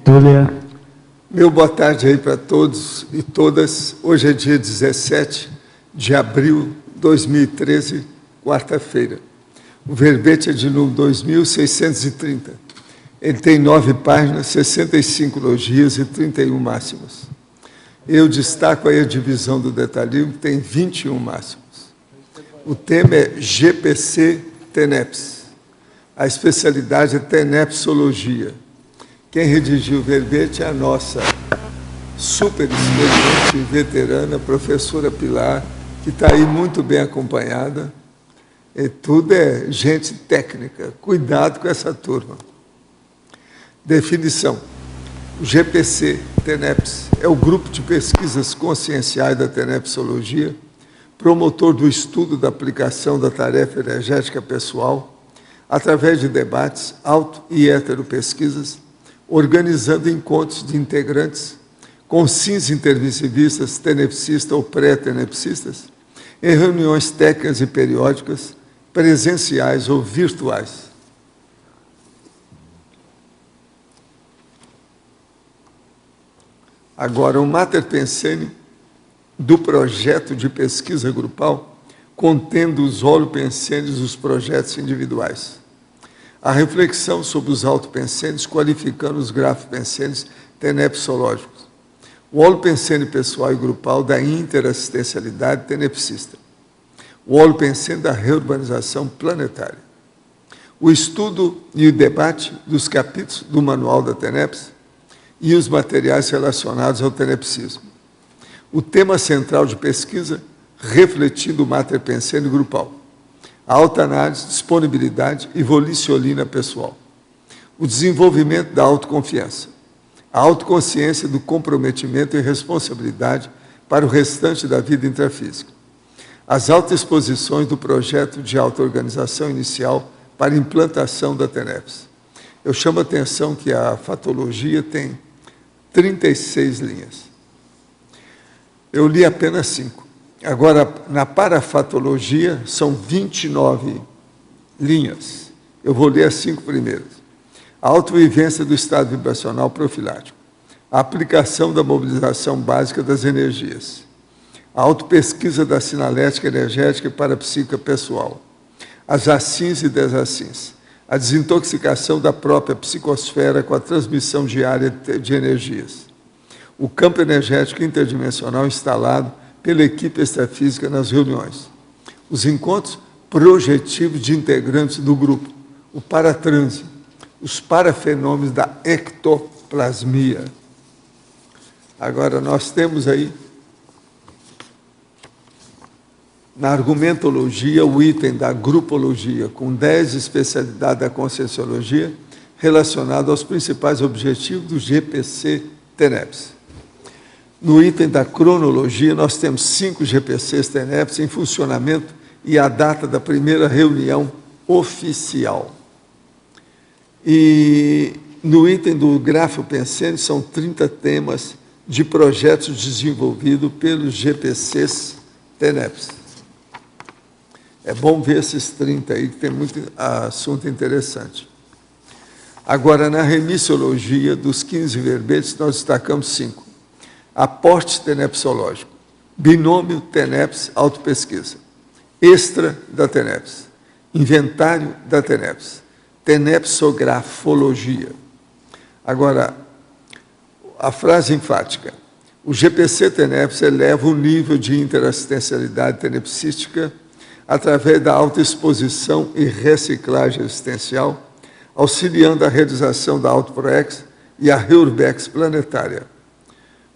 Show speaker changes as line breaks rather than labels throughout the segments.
Túlia.
Meu boa tarde aí para todos e todas. Hoje é dia 17 de abril de 2013, quarta-feira. O verbete é de número 2630. Ele tem 9 páginas, 65 logias e 31 máximas. Eu destaco aí a divisão do detalhismo, que tem 21 máximos. O tema é GPC TENEPS. A especialidade é tenepsologia. Quem redigiu o verbete é a nossa super experiente e veterana professora Pilar, que está aí muito bem acompanhada. E tudo é gente técnica. Cuidado com essa turma. Definição. O GPC TENEPS é o grupo de pesquisas conscienciais da tenepsologia, promotor do estudo da aplicação da tarefa energética pessoal, através de debates, auto- e heteropesquisas, organizando encontros de integrantes com sims intermissivistas, tenepsistas ou pré-tenepsistas, em reuniões técnicas e periódicas, presenciais ou virtuais. Agora, o Mater Pensene do projeto de pesquisa grupal, contendo os holopensenes dos projetos individuais. A reflexão sobre os autopensenes, qualificando os grafopensenes tenepsológicos. O holopensene pessoal e grupal da interassistencialidade tenepsista. O holopensene da reurbanização planetária. O estudo e o debate dos capítulos do Manual da TENEPS e os materiais relacionados ao tenepsismo. O tema central de pesquisa, refletindo o Mater Pensene grupal. A autoanálise, disponibilidade e volicionina pessoal. O desenvolvimento da autoconfiança. A autoconsciência do comprometimento e responsabilidade para o restante da vida intrafísica. As autoexposições do projeto de auto-organização inicial para implantação da TENEPS. Eu chamo a atenção que a fatologia tem 36 linhas. Eu li apenas 5. Agora, na parafatologia, são 29 linhas. Eu vou ler as 5 primeiras. A autovivência do estado vibracional profilático. A aplicação da mobilização básica das energias. A autopesquisa da sinalética energética e parapsíquica pessoal. As assins e desassins. A desintoxicação da própria psicosfera com a transmissão diária de energias. O campo energético interdimensional instalado pela equipe extrafísica nas reuniões. Os encontros projetivos de integrantes do grupo. O paratranse. Os parafenômenos da ectoplasmia. Agora, nós temos aí, na argumentologia, o item da grupologia, com 10 especialidades da conscienciologia, relacionado aos principais objetivos do GPC TENEPS. No item da cronologia, nós temos 5 GPCs TENEPS em funcionamento e a data da primeira reunião oficial. E no item do Grafo Pensene, são 30 temas de projetos desenvolvidos pelos GPCs TENEPS. É bom ver esses 30 aí, que tem muito assunto interessante. Agora, na remissiologia, dos 15 verbetes, nós destacamos 5. Aporte tenepsológico, binômio TENEPS autopesquisa, extra da TENEPS, inventário da TENEPS, tenepsografologia. Agora, a frase enfática. O GPC TENEPS eleva o nível de interassistencialidade tenepsística através da autoexposição e reciclagem existencial, auxiliando a realização da autoproex e a reurbex planetária.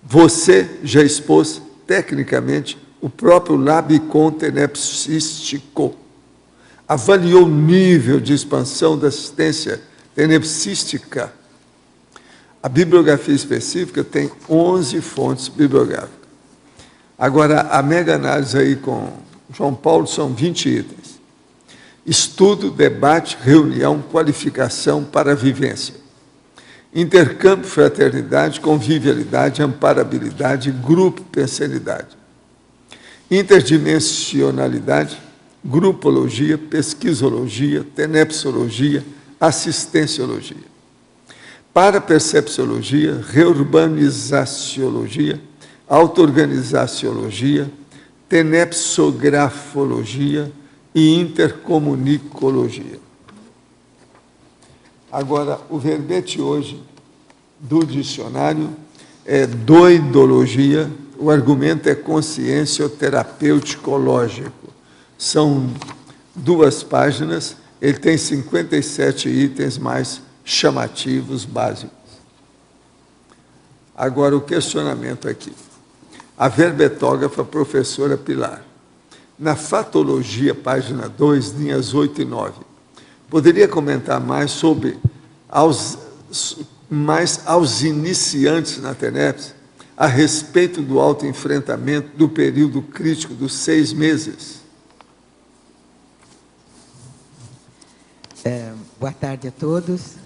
Você já expôs, tecnicamente, o próprio Labicon tenepsístico. Avaliou o nível de expansão da assistência tenepsística. A bibliografia específica tem 11 fontes bibliográficas. Agora, a mega-análise aí com João Paulo são 20 itens. Estudo, debate, reunião, qualificação para a vivência. Intercâmbio, fraternidade, convivialidade, amparabilidade, grupo, pensenidade. Interdimensionalidade, grupologia, pesquisologia, tenepsologia, assistenciologia. parapercepciologia, reurbanizaciologia, auto-organizaciologia, tenepsografologia e intercomunicologia. Agora, o verbete hoje do dicionário é doidologia, o argumento é consciencioterapêutico-lógico. São 2 páginas, ele tem 57 itens mais chamativos, básicos. Agora, o questionamento aqui. A verbetógrafa professora Pilar. Na fatologia, página 2, linhas 8 e 9. Poderia comentar mais sobre aos iniciantes na TENEPS a respeito do autoenfrentamento do período crítico dos 6 meses?
Boa tarde a todos.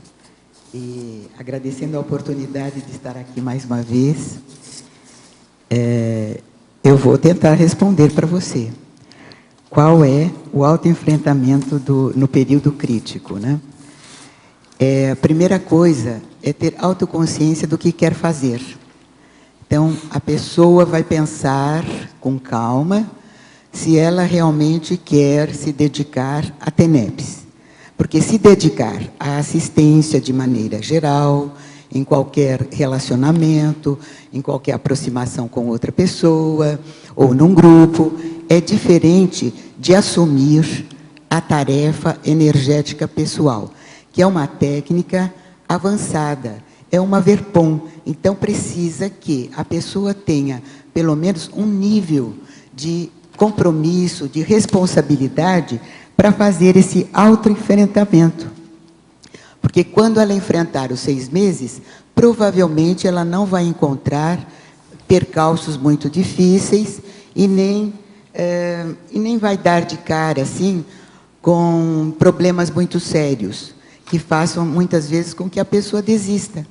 E agradecendo a oportunidade de estar aqui mais uma vez, eu vou tentar responder para você. Qual é o autoenfrentamento no período crítico, né? A primeira coisa é ter autoconsciência do que quer fazer. Então, a pessoa vai pensar com calma se ela realmente quer se dedicar à TENEPS. Porque se dedicar à assistência de maneira geral, em qualquer relacionamento, em qualquer aproximação com outra pessoa, ou num grupo, é diferente de assumir a tarefa energética pessoal, que é uma técnica avançada, é uma VERPOM. Então, precisa que a pessoa tenha, pelo menos, um nível de compromisso, de responsabilidade, para fazer esse autoenfrentamento. Porque quando ela enfrentar os 6 meses, provavelmente ela não vai encontrar percalços muito difíceis e nem vai dar de cara, assim, com problemas muito sérios, que façam, muitas vezes, com que a pessoa desista.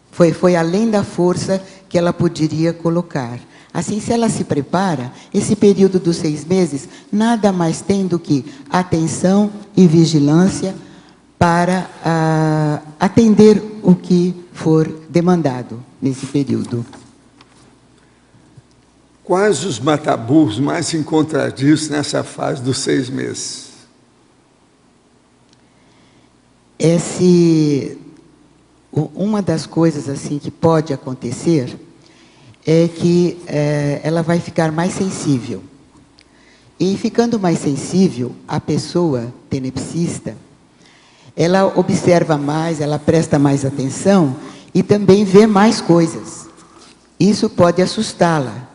Foi além da força que ela poderia colocar. Assim, se ela se prepara, esse período dos 6 meses, nada mais tem do que atenção e vigilância para atender o que for demandado nesse período.
Quais os mataburros mais encontradiços nessa fase dos 6 meses?
Uma das coisas assim que pode acontecer é que ela vai ficar mais sensível. E ficando mais sensível, a pessoa tenepsista, ela observa mais, ela presta mais atenção e também vê mais coisas. Isso pode assustá-la.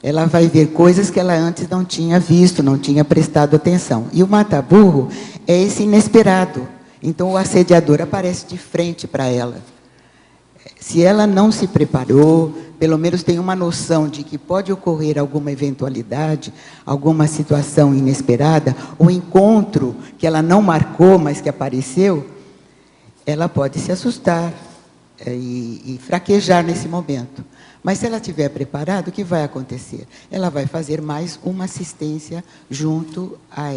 Ela vai ver coisas que ela antes não tinha visto, não tinha prestado atenção. E o mata-burro é esse inesperado. Então, o assediador aparece de frente para ela. Se ela não se preparou, pelo menos tem uma noção de que pode ocorrer alguma eventualidade, alguma situação inesperada, um encontro que ela não marcou, mas que apareceu, ela pode se assustar e fraquejar nesse momento. Mas se ela estiver preparada, o que vai acontecer? Ela vai fazer mais uma assistência junto a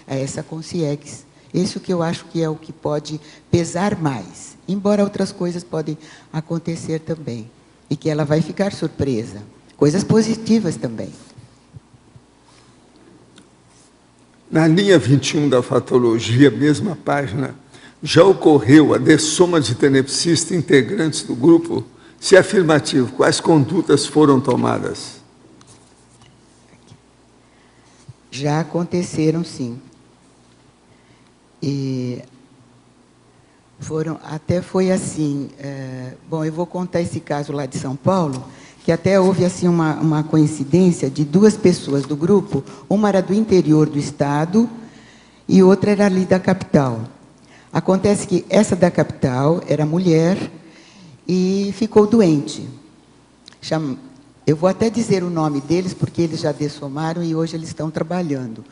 essa consciex. Isso que eu acho que é o que pode pesar mais, embora outras coisas podem acontecer também, e que ela vai ficar surpresa. Coisas positivas também.
Na linha 21 da fatologia, mesma página, já ocorreu a dessoma de tenepsistas integrantes do grupo? Se afirmativo, quais condutas foram tomadas?
Já aconteceram, sim. E foi assim, bom, eu vou contar esse caso lá de São Paulo, que até houve assim uma coincidência de 2 pessoas do grupo, uma era do interior do estado e outra era ali da capital. Acontece que essa da capital era mulher e ficou doente. Eu vou até dizer o nome deles, porque eles já dessomaram e hoje eles estão trabalhando.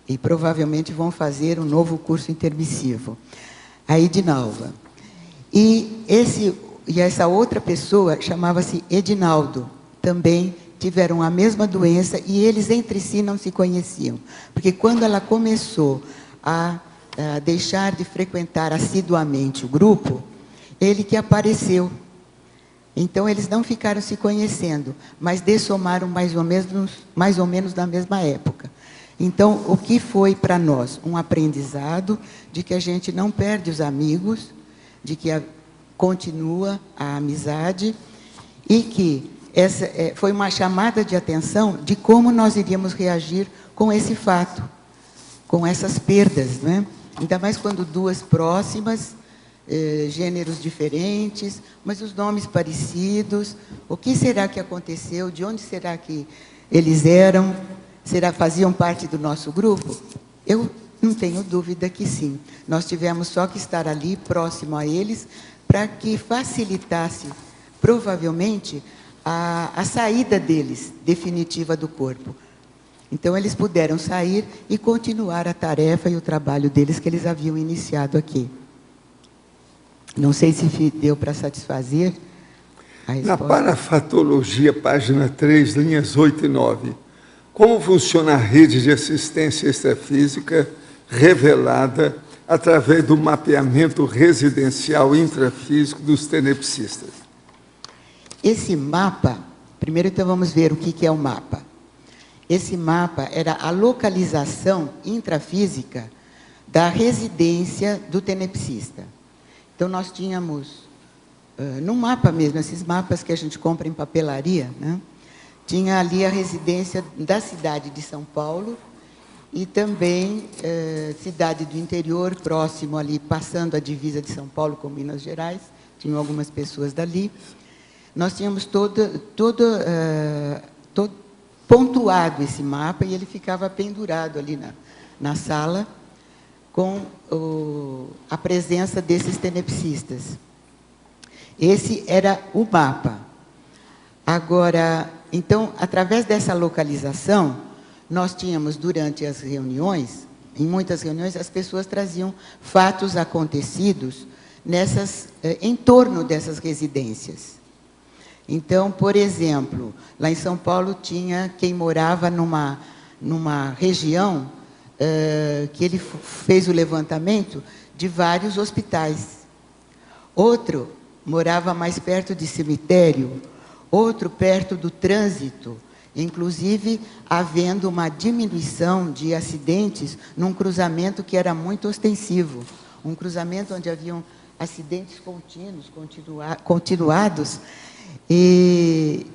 E provavelmente vão fazer um novo curso intermissivo. A Edinalva. E essa outra pessoa chamava-se Edinaldo. Também tiveram a mesma doença e eles entre si não se conheciam. Porque quando ela começou a deixar de frequentar assiduamente o grupo, ele que apareceu. Então, eles não ficaram se conhecendo, mas dessomaram mais ou menos na mesma época. Então, o que foi para nós? Um aprendizado de que a gente não perde os amigos, de que continua a amizade, e que essa foi uma chamada de atenção de como nós iríamos reagir com esse fato, com essas perdas, né? Ainda mais quando duas próximas, gêneros diferentes, mas os nomes parecidos. O que será que aconteceu? De onde será que eles eram? Faziam parte do nosso grupo? Eu não tenho dúvida que sim. Nós tivemos só que estar ali, próximo a eles, para que facilitasse, provavelmente, a saída deles, definitiva do corpo. Então, eles puderam sair e continuar a tarefa e o trabalho deles que eles haviam iniciado aqui. Não sei se deu para satisfazer a resposta.
Na parafatologia, página 3, linhas 8 e 9, como funciona a rede de assistência extrafísica revelada através do mapeamento residencial intrafísico dos tenepsistas?
Esse mapa, primeiro então vamos ver o que é o mapa. Esse mapa era a localização intrafísica da residência do tenepsista. Então, nós tínhamos, num mapa mesmo, esses mapas que a gente compra em papelaria, né? Tinha ali a residência da cidade de São Paulo e também cidade do interior, próximo ali, passando a divisa de São Paulo com Minas Gerais, tinham algumas pessoas dali. Nós tínhamos todo pontuado esse mapa e ele ficava pendurado ali na sala com a presença desses tenepsistas. Esse era o mapa. Agora, então, através dessa localização, nós tínhamos, durante as reuniões, em muitas reuniões, as pessoas traziam fatos acontecidos em torno dessas residências. Então, por exemplo, lá em São Paulo tinha quem morava numa região que ele fez o levantamento de vários hospitais. Outro morava mais perto de cemitério, outro perto do trânsito, inclusive havendo uma diminuição de acidentes num cruzamento que era muito ostensivo, um cruzamento onde haviam acidentes contínuos, continuados, e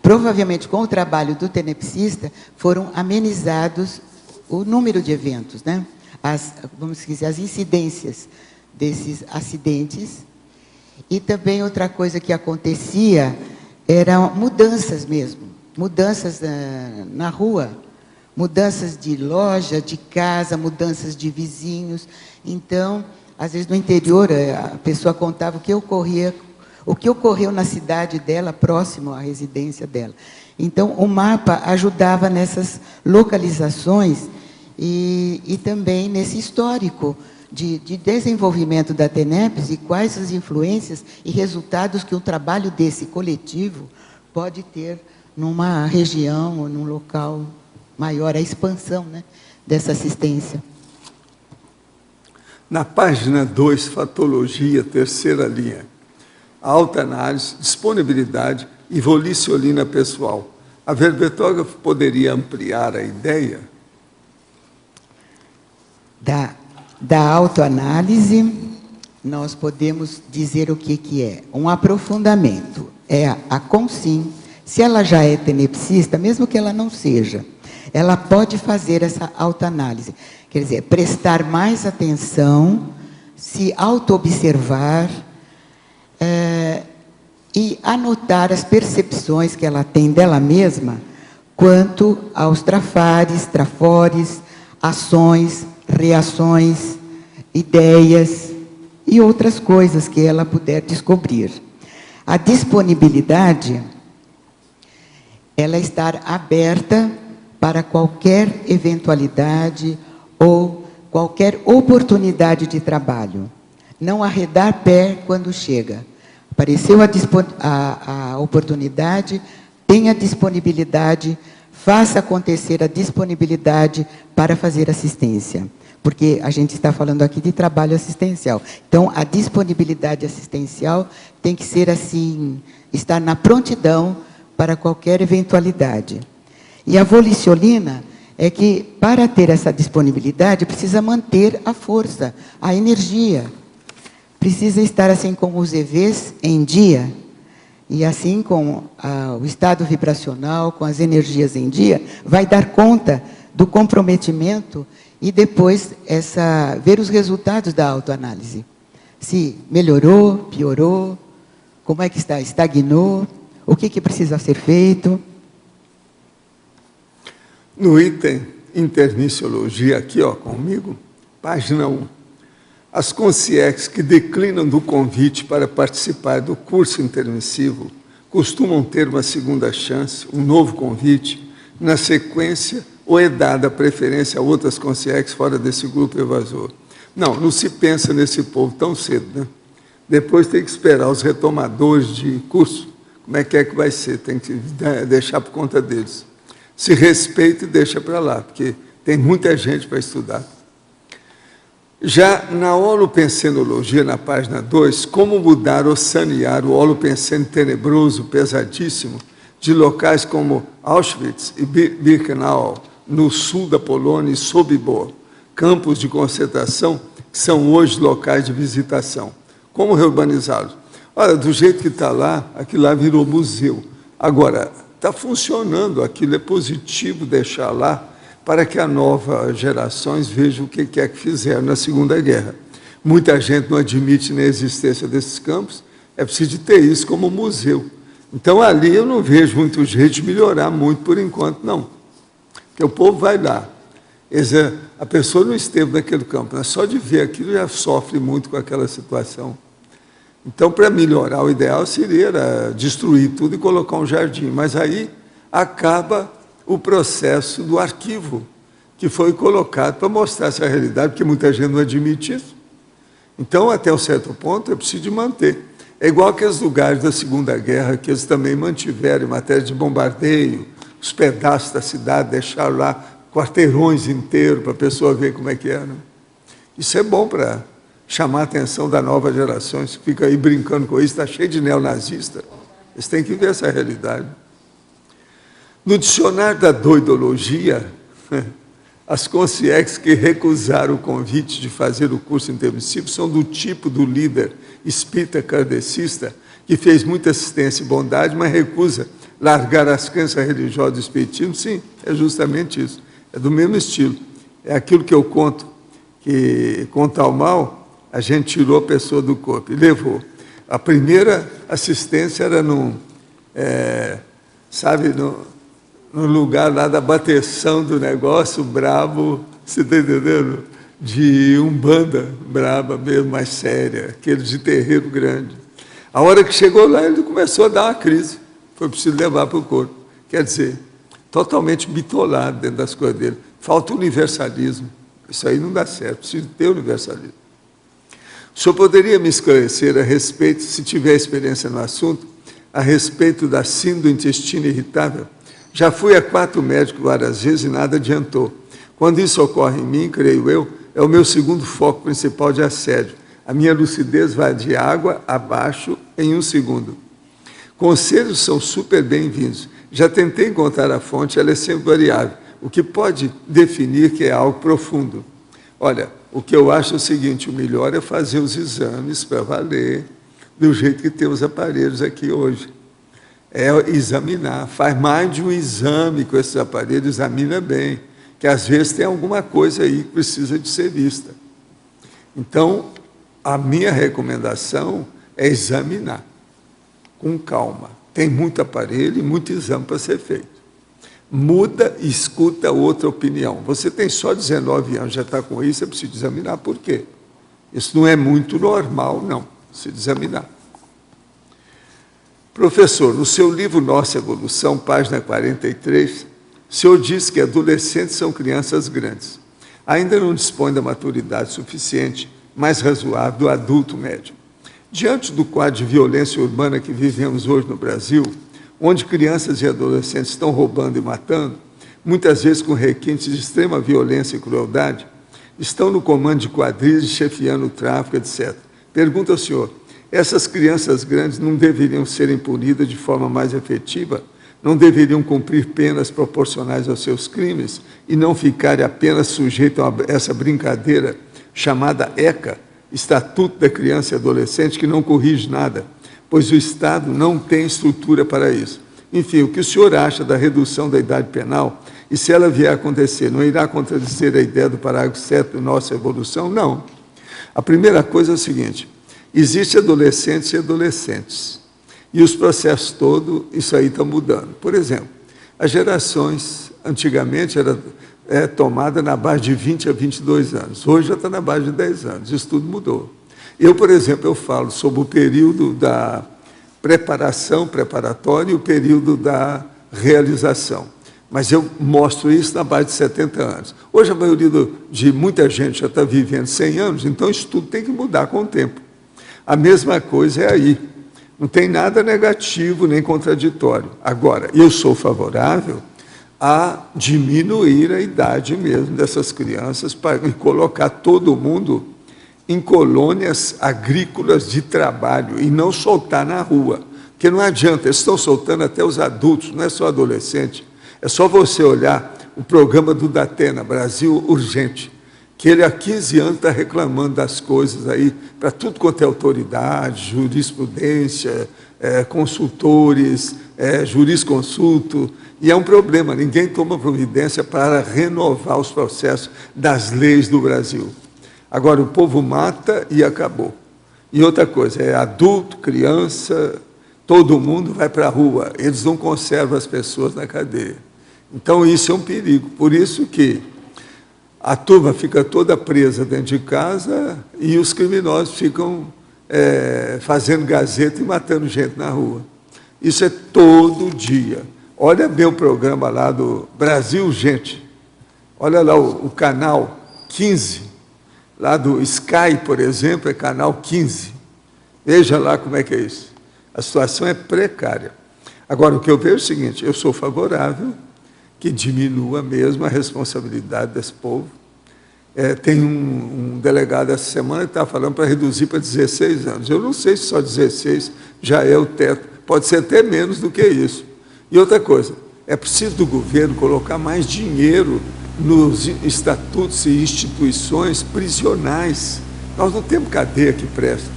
provavelmente com o trabalho do tenepsista, foram amenizados o número de eventos, né? Vamos dizer, as incidências desses acidentes. E também outra coisa que acontecia eram mudanças mesmo, mudanças na rua, mudanças de loja, de casa, mudanças de vizinhos. Então, às vezes no interior, a pessoa contava o que ocorreu na cidade dela, próximo à residência dela. Então, o mapa ajudava nessas localizações e também nesse histórico de desenvolvimento da TENEPS e quais as influências e resultados que um trabalho desse coletivo pode ter numa região ou num local maior, a expansão, né, dessa assistência.
Na página 2, fatologia, terceira linha, autoanálise, disponibilidade e volicionina pessoal. A verbetógrafa poderia ampliar a ideia?
Da autoanálise, nós podemos dizer o que é. Um aprofundamento. É a Consim, se ela já é tenepsista, mesmo que ela não seja, ela pode fazer essa autoanálise. Quer dizer, prestar mais atenção, se auto-observar, e anotar as percepções que ela tem dela mesma quanto aos trafores, ações, reações, ideias e outras coisas que ela puder descobrir. A disponibilidade, ela estar aberta para qualquer eventualidade ou qualquer oportunidade de trabalho. Não arredar pé quando chega. Apareceu a oportunidade, tenha disponibilidade, faça acontecer a disponibilidade para fazer assistência. porque a gente está falando aqui de trabalho assistencial. Então, a disponibilidade assistencial tem que ser assim, estar na prontidão para qualquer eventualidade. E a voliciolina é que, para ter essa disponibilidade, precisa manter a força, a energia. Precisa estar assim com os EVs em dia, e assim com o estado vibracional, com as energias em dia, vai dar conta do comprometimento e depois ver os resultados da autoanálise. Se melhorou, piorou, como é que está, estagnou, o que precisa ser feito.
No item Intermissiologia, aqui ó, comigo, página 1. As consciex que declinam do convite para participar do curso intermissivo costumam ter uma segunda chance, um novo convite, na sequência, ou é dada preferência a outras consciex fora desse grupo evasor? Não se pensa nesse povo tão cedo, né? Depois tem que esperar os retomadores de curso. Como é que vai ser? Tem que deixar por conta deles. Se respeita e deixa para lá, porque tem muita gente para estudar. Já na holopensenologia, na página 2, como mudar ou sanear o holopensene tenebroso, pesadíssimo, de locais como Auschwitz e Birkenau, no sul da Polônia, e Sobibor, campos de concentração que são hoje locais de visitação. Como reurbanizá-los? Olha, do jeito que está lá, aquilo lá virou museu. Agora, está funcionando, aquilo é positivo deixar lá, para que as novas gerações vejam o que é que fizeram na Segunda Guerra. Muita gente não admite nem a existência desses campos, é preciso ter isso como museu. Então, ali eu não vejo muito jeito de melhorar muito por enquanto, não. Porque o povo vai lá. A pessoa não esteve naquele campo, mas só de ver aquilo já sofre muito com aquela situação. Então, para melhorar, o ideal seria destruir tudo e colocar um jardim. Mas aí acaba o processo do arquivo, que foi colocado para mostrar essa realidade, porque muita gente não admite isso. Então, até um certo ponto, é preciso de manter. É igual aqueles lugares da Segunda Guerra, que eles também mantiveram em matéria de bombardeio, os pedaços da cidade, deixaram lá quarteirões inteiros para a pessoa ver como é que era. Isso é bom para chamar a atenção da nova geração, que fica aí brincando com isso, está cheio de neonazista. Eles têm que ver essa realidade. No dicionário da doidologia, as consciex que recusaram o convite de fazer o curso intermissivo são do tipo do líder espírita kardecista, que fez muita assistência e bondade, mas recusa largar as crenças religiosas do espiritismo. Sim, é justamente isso. É do mesmo estilo. É aquilo que eu conto, que com tal mal, a gente tirou a pessoa do corpo e levou. A primeira assistência era no lugar lá da bateção do negócio, brabo, você está entendendo? De umbanda braba mesmo, mais séria, aquele de terreiro grande. A hora que chegou lá, ele começou a dar uma crise. Foi preciso levar para o corpo. Quer dizer, totalmente bitolado dentro das coisas dele. Falta universalismo. Isso aí não dá certo, precisa ter universalismo. O senhor poderia me esclarecer a respeito, se tiver experiência no assunto, a respeito da síndrome do intestino irritável? Já fui a 4 médicos várias vezes e nada adiantou. Quando isso ocorre em mim, creio eu, é o meu segundo foco principal de assédio. A minha lucidez vai de água abaixo em 1 segundo. Conselhos são super bem-vindos. Já tentei encontrar a fonte, ela é sempre variável, o que pode definir que é algo profundo. Olha, o que eu acho é o seguinte, o melhor é fazer os exames para valer, do jeito que tem os aparelhos aqui hoje. É examinar, faz mais de um exame com esses aparelhos, examina bem, que às vezes tem alguma coisa aí que precisa de ser vista. Então, a minha recomendação é examinar, com calma. Tem muito aparelho e muito exame para ser feito. Muda e escuta outra opinião. Você tem só 19 anos, já está com isso, é preciso examinar por quê. Isso não é muito normal, não, se examinar. Professor, no seu livro Nossa Evolução, página 43, o senhor diz que adolescentes são crianças grandes. Ainda não dispõem da maturidade suficiente, mais razoável, do adulto médio. Diante do quadro de violência urbana que vivemos hoje no Brasil, onde crianças e adolescentes estão roubando e matando, muitas vezes com requintes de extrema violência e crueldade, estão no comando de quadrilhas, chefiando o tráfico, etc. Pergunta ao senhor, essas crianças grandes não deveriam serem punidas de forma mais efetiva? Não deveriam cumprir penas proporcionais aos seus crimes e não ficarem apenas sujeitos a essa brincadeira chamada ECA, Estatuto da Criança e Adolescente, que não corrige nada, pois o Estado não tem estrutura para isso. Enfim, o que o senhor acha da redução da idade penal? E se ela vier a acontecer, não irá contradizer a ideia do parágrafo 7 da nossa evolução? Não. A primeira coisa é o seguinte, existem adolescentes e adolescentes. E os processos todos, isso aí está mudando. Por exemplo, as gerações, antigamente, era tomada na base de 20 a 22 anos. Hoje já está na base de 10 anos. Isso tudo mudou. Eu, por exemplo, eu falo sobre o período da preparação, preparatório, e o período da realização. Mas eu mostro isso na base de 70 anos. Hoje a maioria de muita gente já está vivendo 100 anos, então isso tudo tem que mudar com o tempo. A mesma coisa é aí. Não tem nada negativo nem contraditório. Agora, eu sou favorável a diminuir a idade mesmo dessas crianças para colocar todo mundo em colônias agrícolas de trabalho e não soltar na rua. Porque não adianta, eles estão soltando até os adultos, não é só adolescente. É só você olhar o programa do Datena, Brasil Urgente, que ele há 15 anos está reclamando das coisas aí, para tudo quanto é autoridade, jurisprudência, consultores, jurisconsulto, e é um problema, ninguém toma providência para renovar os processos das leis do Brasil. Agora, o povo mata e acabou. E outra coisa, é adulto, criança, todo mundo vai para a rua, eles não conservam as pessoas na cadeia. Então, isso é um perigo, por isso que a turma fica toda presa dentro de casa e os criminosos ficam fazendo gazeta e matando gente na rua. Isso é todo dia. Olha bem o programa lá do Brasil Urgente. Olha lá o canal 15, lá do Sky, por exemplo, é canal 15. Veja lá como é que é isso. A situação é precária. Agora, o que eu vejo é o seguinte, eu sou favorável que diminua mesmo a responsabilidade desse povo. Tem um delegado essa semana que está falando para reduzir para 16 anos. Eu não sei se só 16 já é o teto, pode ser até menos do que isso. E outra coisa, é preciso do governo colocar mais dinheiro nos estatutos e instituições prisionais. Nós não temos cadeia que presta.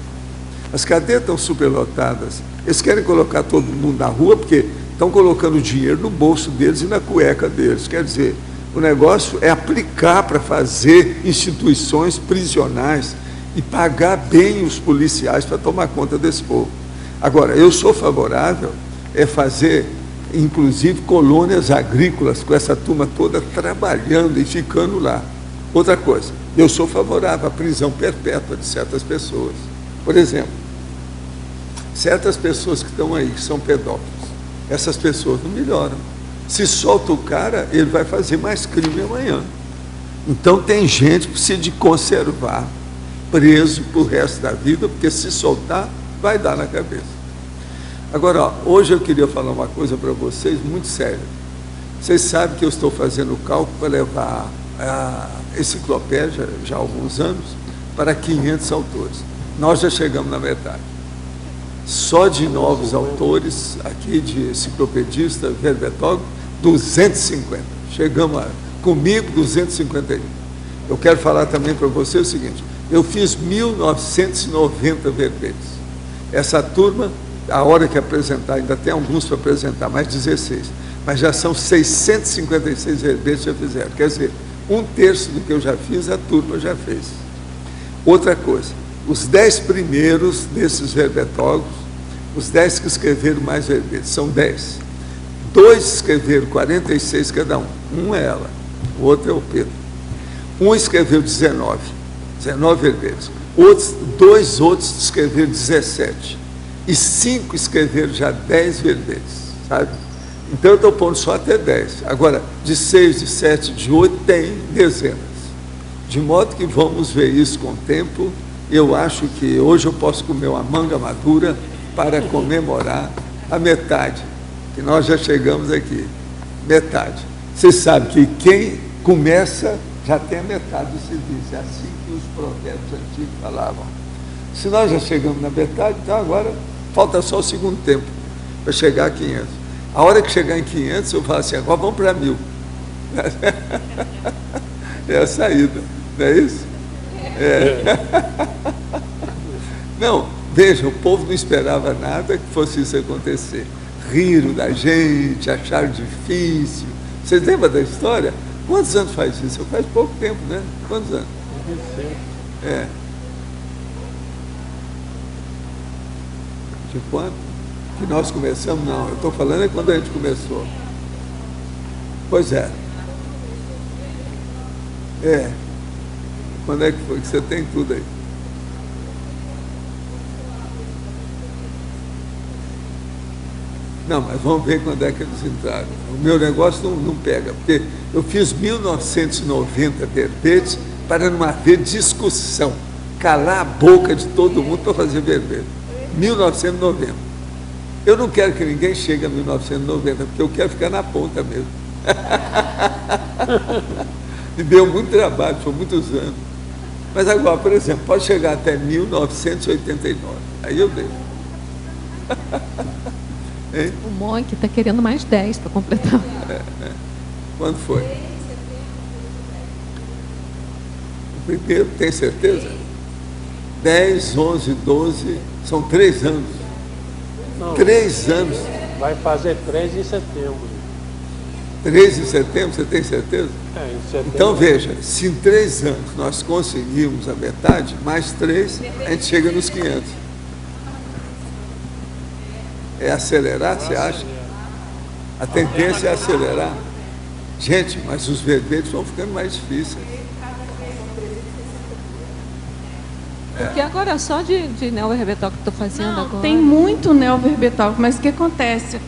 As cadeias estão superlotadas. Eles querem colocar todo mundo na rua porque estão colocando dinheiro no bolso deles e na cueca deles. Quer dizer, o negócio é aplicar para fazer instituições prisionais e pagar bem os policiais para tomar conta desse povo. Agora, eu sou favorável fazer, inclusive, colônias agrícolas com essa turma toda trabalhando e ficando lá. Outra coisa, eu sou favorável à prisão perpétua de certas pessoas. Por exemplo, certas pessoas que estão aí, que são pedófilos, essas pessoas não melhoram. Se solta o cara, ele vai fazer mais crime amanhã. Então tem gente que precisa de conservar preso para o resto da vida, porque se soltar, vai dar na cabeça. Agora, ó, hoje eu queria falar uma coisa para vocês muito séria. Vocês sabem que eu estou fazendo cálculo para levar a enciclopédia, já há alguns anos, para 500 autores. Nós já chegamos na metade. Só de novos autores, aqui de enciclopedista, verbetógrafo, 250. Chegamos comigo, 251. Eu quero falar também para você o seguinte, eu fiz 1990 verbetes. Essa turma, a hora que apresentar, ainda tem alguns para apresentar, mais 16, mas já são 656 verbetes que já fizeram. Quer dizer, 1/3 do que eu já fiz, a turma já fez. Outra coisa, os 10 primeiros desses verbetógrafos, os 10 que escreveram mais verbetes, são 10. 2 escreveram 46 cada um. Um é ela, o outro é o Pedro. Um escreveu 19 verbetes. 2 outros escreveram 17. E 5 escreveram já 10 verbetes, sabe? Então eu estou pondo só até 10. Agora, de 6, de 7, de 8, tem dezenas. De modo que vamos ver isso com o tempo. Eu acho que hoje eu posso comer uma manga madura para comemorar a metade, que nós já chegamos aqui, metade. Vocês sabem que quem começa já tem a metade do serviço. É assim que os provérbios antigos falavam. Se nós já chegamos na metade, então agora falta só o segundo tempo para chegar a 500. A hora que chegar em 500, eu falo assim, agora vamos para 1000. É a saída, não é isso? Não, veja, o povo não esperava nada que fosse isso acontecer. Riram da gente, acharam difícil. Vocês lembram da história? Quantos anos faz isso? Faz pouco tempo, né? Quantos anos? De quanto? Que nós começamos? Não, eu estou falando é quando a gente começou. Pois é. Quando é que foi? Que você tem tudo aí. Não, mas vamos ver quando é que eles entraram. O meu negócio não pega, porque eu fiz 1990 verbetes para não haver discussão, calar a boca de todo mundo para fazer verbete. 1990. Eu não quero que ninguém chegue a 1990, porque eu quero ficar na ponta mesmo. Me deu muito trabalho, foi muitos anos. Mas agora, por exemplo, pode chegar até 1989. Aí eu deixo.
O Monk está querendo mais 10 para completar.
Quando foi? O primeiro, tem certeza? 10, 11, 12, são 3 anos.
Não,
3 anos.
vai fazer 3 em setembro.
3 de setembro, você tem certeza?
Em setembro.
Então veja, se em 3 anos nós conseguirmos a metade, mais 3, a gente chega nos 500. É acelerar, você acha? A tendência é acelerar. Gente, mas os verbetes vão ficando mais difíceis.
Porque agora é só de neoverbetal que estou fazendo agora.
Tem muito neoverbetal, mas o que acontece?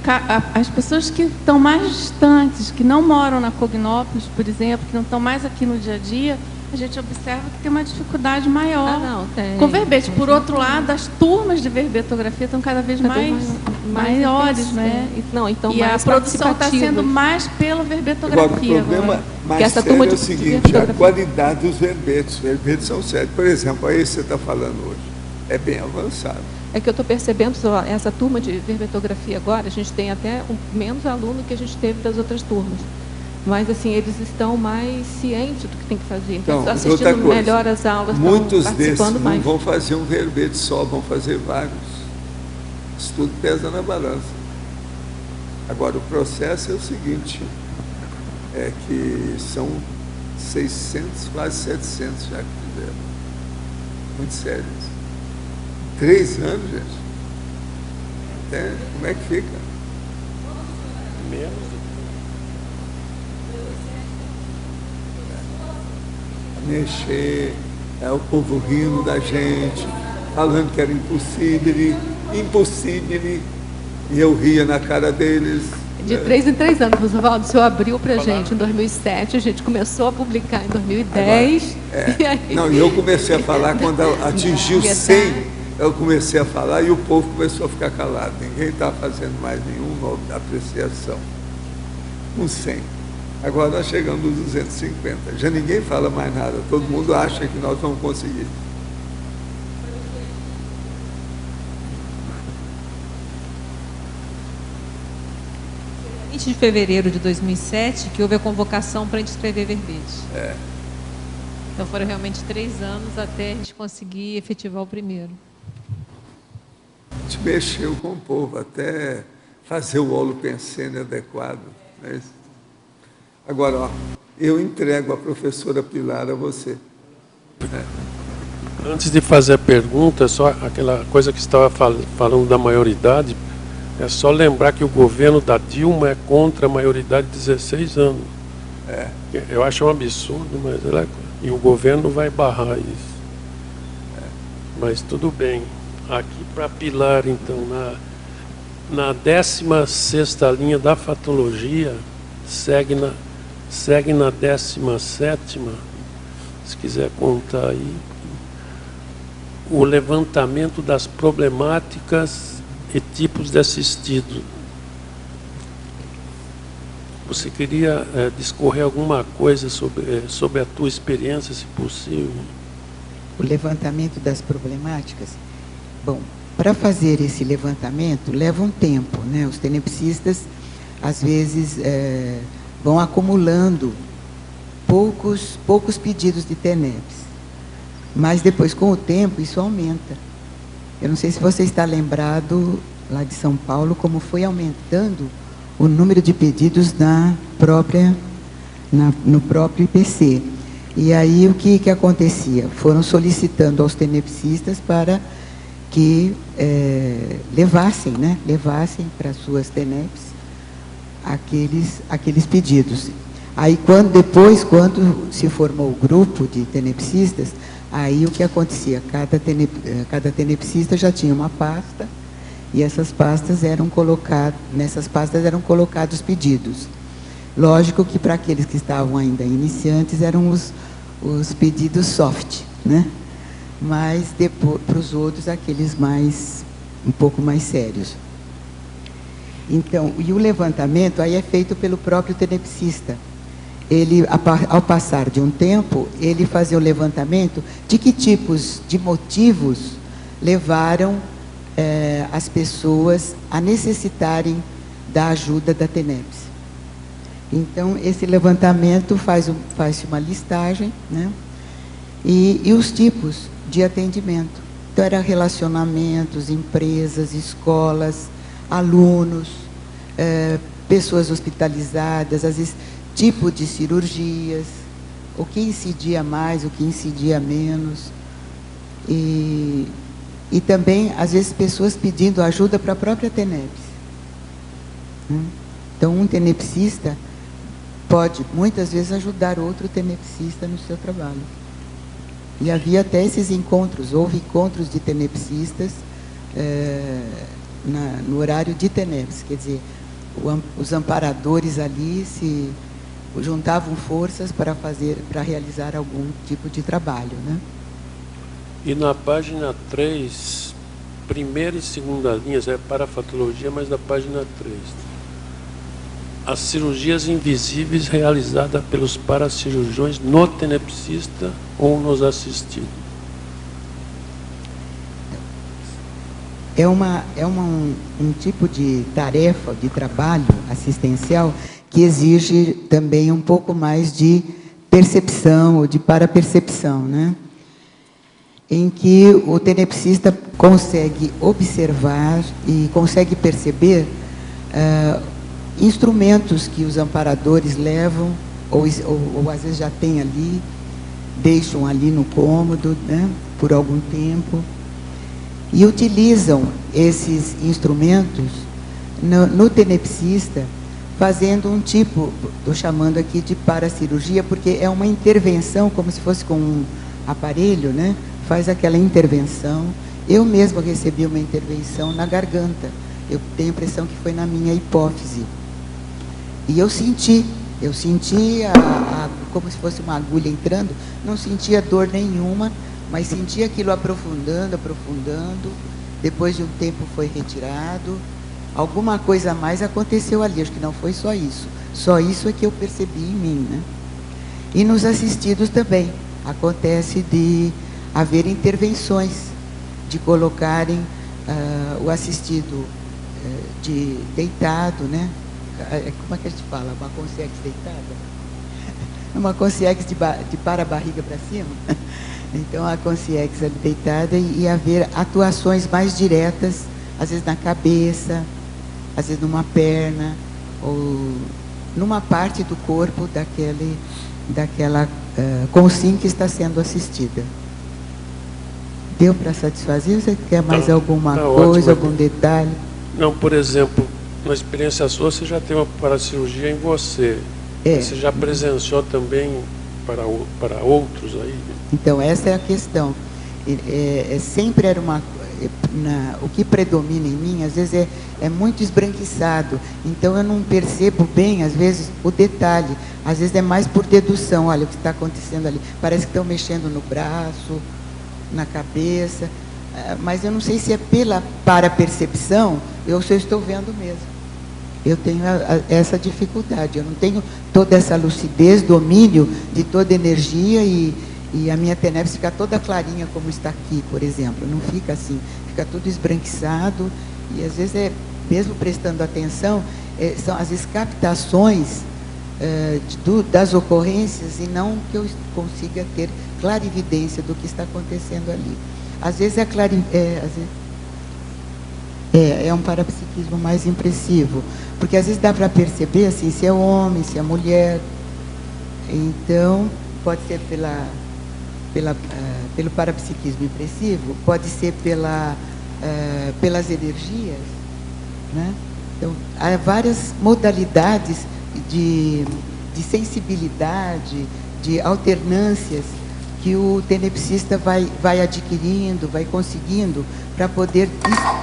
As pessoas que estão mais distantes, que não moram na Cognópolis, por exemplo, que não estão mais aqui no dia a dia, a gente observa que tem uma dificuldade maior com verbete. Por outro lado, as turmas de verbetografia estão cada vez maiores, né?
Não, então
e a produção está sendo mais pela verbetografia.
Agora, o problema mais sério é o seguinte, a qualidade dos verbetes. Os verbetes são sérios. Por exemplo, aí você está falando hoje, é bem avançado.
É que eu estou percebendo, essa turma de verbetografia agora, a gente tem até menos aluno que a gente teve das outras turmas. Mas, assim, eles estão mais cientes do que tem que fazer. Então, estão assistindo melhor as aulas,
muitos
estão
desses
participando mais.
Não vão fazer um verbete só, vão fazer vários. Isso tudo pesa na balança. Agora, o processo é o seguinte, é que são 600, quase 700 já que fizeram. Muito sério isso. 3 anos, gente. Até, como é que fica?
Menos.
Mexer, o povo rindo da gente, falando que era impossível, e eu ria na cara deles.
De 3 em 3 anos, Oswaldo, o senhor abriu para a gente em 2007, a gente começou a publicar em 2010.
Agora, e eu comecei a falar quando atingiu 100, eu comecei a falar e o povo começou a ficar calado. Ninguém está fazendo mais nenhuma apreciação. Com 100. Agora nós chegamos nos 250. Já ninguém fala mais nada. Todo mundo acha que nós vamos conseguir.
De fevereiro de 2007, que houve a convocação para a gente escrever verbete. Então foram realmente 3 anos até a gente conseguir efetivar o primeiro.
A gente mexeu com o povo até fazer o holopensene adequado. Né? Agora, ó, eu entrego a professora Pilar a você.
Antes de fazer a pergunta, só aquela coisa que você estava falando da maioridade, é só lembrar que o governo da Dilma é contra a maioridade de 16 anos. Eu acho um absurdo, mas e o governo vai barrar isso. Mas tudo bem. Aqui para Pilar, então, na 16ª linha da fatologia, segue na 17ª, se quiser contar aí, o levantamento das problemáticas e tipos de assistido. Você queria discorrer alguma coisa sobre a tua experiência, se possível?
O levantamento das problemáticas? Bom, para fazer esse levantamento leva um tempo, né? Os tenepsistas, às vezes, vão acumulando poucos pedidos de TENEPS. Mas depois, com o tempo, isso aumenta. Eu não sei se você está lembrado, lá de São Paulo, como foi aumentando o número de pedidos no próprio IPC. E aí, o que acontecia? Foram solicitando aos tenepsistas para que levassem para suas TENEPs aqueles pedidos. Aí, quando se formou o grupo de tenepsistas, aí o que acontecia? Cada tenepsista já tinha uma pasta, e nessas pastas eram colocados pedidos. Lógico que para aqueles que estavam ainda iniciantes eram os pedidos soft, né? Mas depois, para os outros, aqueles um pouco mais sérios. Então, e o levantamento aí é feito pelo próprio tenepsista. Ele, ao passar de um tempo, ele fazia o levantamento de que tipos de motivos levaram as pessoas a necessitarem da ajuda da TENEPS. Então, esse levantamento faz uma listagem, né? E os tipos de atendimento. Então, eram relacionamentos, empresas, escolas, alunos, pessoas hospitalizadas, às vezes, tipo de cirurgias, o que incidia mais, o que incidia menos. E também, às vezes, pessoas pedindo ajuda para a própria TENEPS. Então, um tenepsista pode, muitas vezes, ajudar outro tenepsista no seu trabalho. E havia até esses encontros, houve encontros de tenepsistas no horário de TENEPS, quer dizer, os amparadores ali se juntavam forças para realizar algum tipo de trabalho, né?
E na página 3, primeira e segunda linhas, é parafatologia, mas na página 3. As cirurgias invisíveis realizadas pelos paracirurgiões no tenepsista ou nos assistidos.
É um tipo de tarefa, de trabalho assistencial que exige também um pouco mais de percepção ou de parapercepção, né? Em que o tenepsista consegue observar e consegue perceber instrumentos que os amparadores levam, ou às vezes já tem ali, deixam ali no cômodo, né, por algum tempo, e utilizam esses instrumentos no tenepsista, fazendo um tipo, estou chamando aqui de paracirurgia, porque é uma intervenção, como se fosse com um aparelho, né? Faz aquela intervenção. Eu mesma recebi uma intervenção na garganta. Eu tenho a impressão que foi na minha hipófise. E eu senti como se fosse uma agulha entrando, não sentia dor nenhuma, mas sentia aquilo aprofundando. Depois de um tempo foi retirado. Alguma coisa a mais aconteceu ali, acho que não foi só isso. Só isso é que eu percebi em mim, né? E nos assistidos também. Acontece de haver intervenções, de colocarem o assistido de deitado, né? Como é que a gente fala? Uma consciex deitada? Uma consciex de para a barriga para cima. Então, a consciex ali deitada e haver atuações mais diretas, às vezes na cabeça, às vezes numa perna, ou numa parte do corpo daquela consim que está sendo assistida. Deu para satisfazer? Você quer mais alguma coisa,
ótimo.
algum detalhe?
Não, por exemplo, na experiência sua, você já tem uma paracirurgia em você. Você já presenciou também para outros aí?
Então, essa é a questão. Sempre era o que predomina em mim, às vezes, é muito esbranquiçado. Então, eu não percebo bem, às vezes, o detalhe. Às vezes, é mais por dedução. Olha o que está acontecendo ali. Parece que estão mexendo no braço, na cabeça. Mas eu não sei se é pela parapercepção ou se eu estou vendo mesmo. eu tenho essa dificuldade. Eu não tenho toda essa lucidez, domínio de toda energia e a minha TENEPS fica toda clarinha, como está aqui, por exemplo. Não fica assim, fica tudo esbranquiçado e, às vezes, mesmo prestando atenção, são às vezes captações das ocorrências e não que eu consiga ter clarividência do que está acontecendo ali. Às vezes é um parapsiquismo mais impressivo, porque às vezes dá para perceber assim, se é homem, se é mulher. Então, pode ser pelo parapsiquismo impressivo, pode ser pelas energias, né? Então, há várias modalidades de sensibilidade, de alternâncias que o tenepsista vai adquirindo, vai conseguindo para poder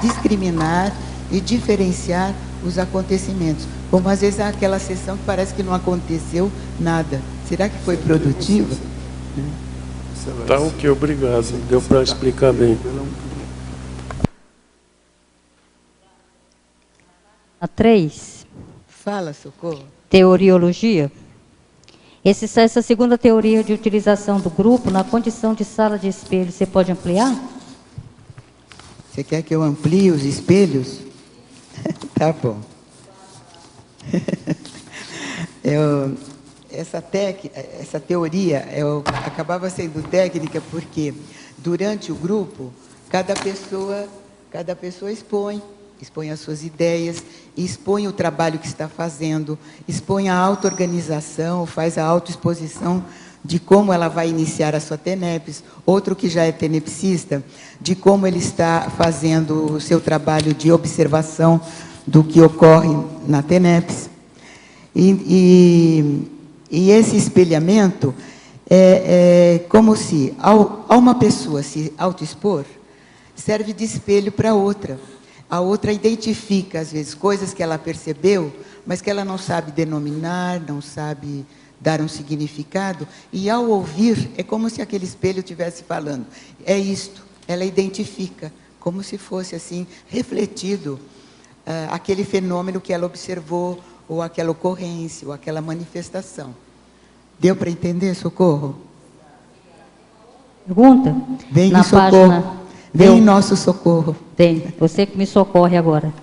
discriminar e diferenciar os acontecimentos. Como às vezes há aquela sessão que parece que não aconteceu nada. Será que foi produtiva?
Tá ok, obrigado. Deu para explicar bem.
A 3.
Fala, Socorro.
Teoriologia. Essa segunda teoria de utilização do grupo na condição de sala de espelho, você pode ampliar?
Você quer que eu amplie os espelhos? Tá bom. Essa teoria acabava sendo técnica porque, durante o grupo, cada pessoa expõe as suas ideias, expõe o trabalho que está fazendo, expõe a auto-organização, faz a autoexposição de como ela vai iniciar a sua TENEPS, outro que já é tenepsista, de como ele está fazendo o seu trabalho de observação do que ocorre na TENEPS. E esse espelhamento é como se, ao uma pessoa se autoexpor, serve de espelho para outra. A outra identifica, às vezes, coisas que ela percebeu, mas que ela não sabe denominar, não sabe dar um significado, e ao ouvir, é como se aquele espelho estivesse falando. É isto, ela identifica, como se fosse assim, refletido aquele fenômeno que ela observou, ou aquela ocorrência, ou aquela manifestação. Deu para entender, Socorro?
Pergunta?
Vem
na
em socorro.
Página...
Vem em nosso socorro.
Tem, você que me socorre agora.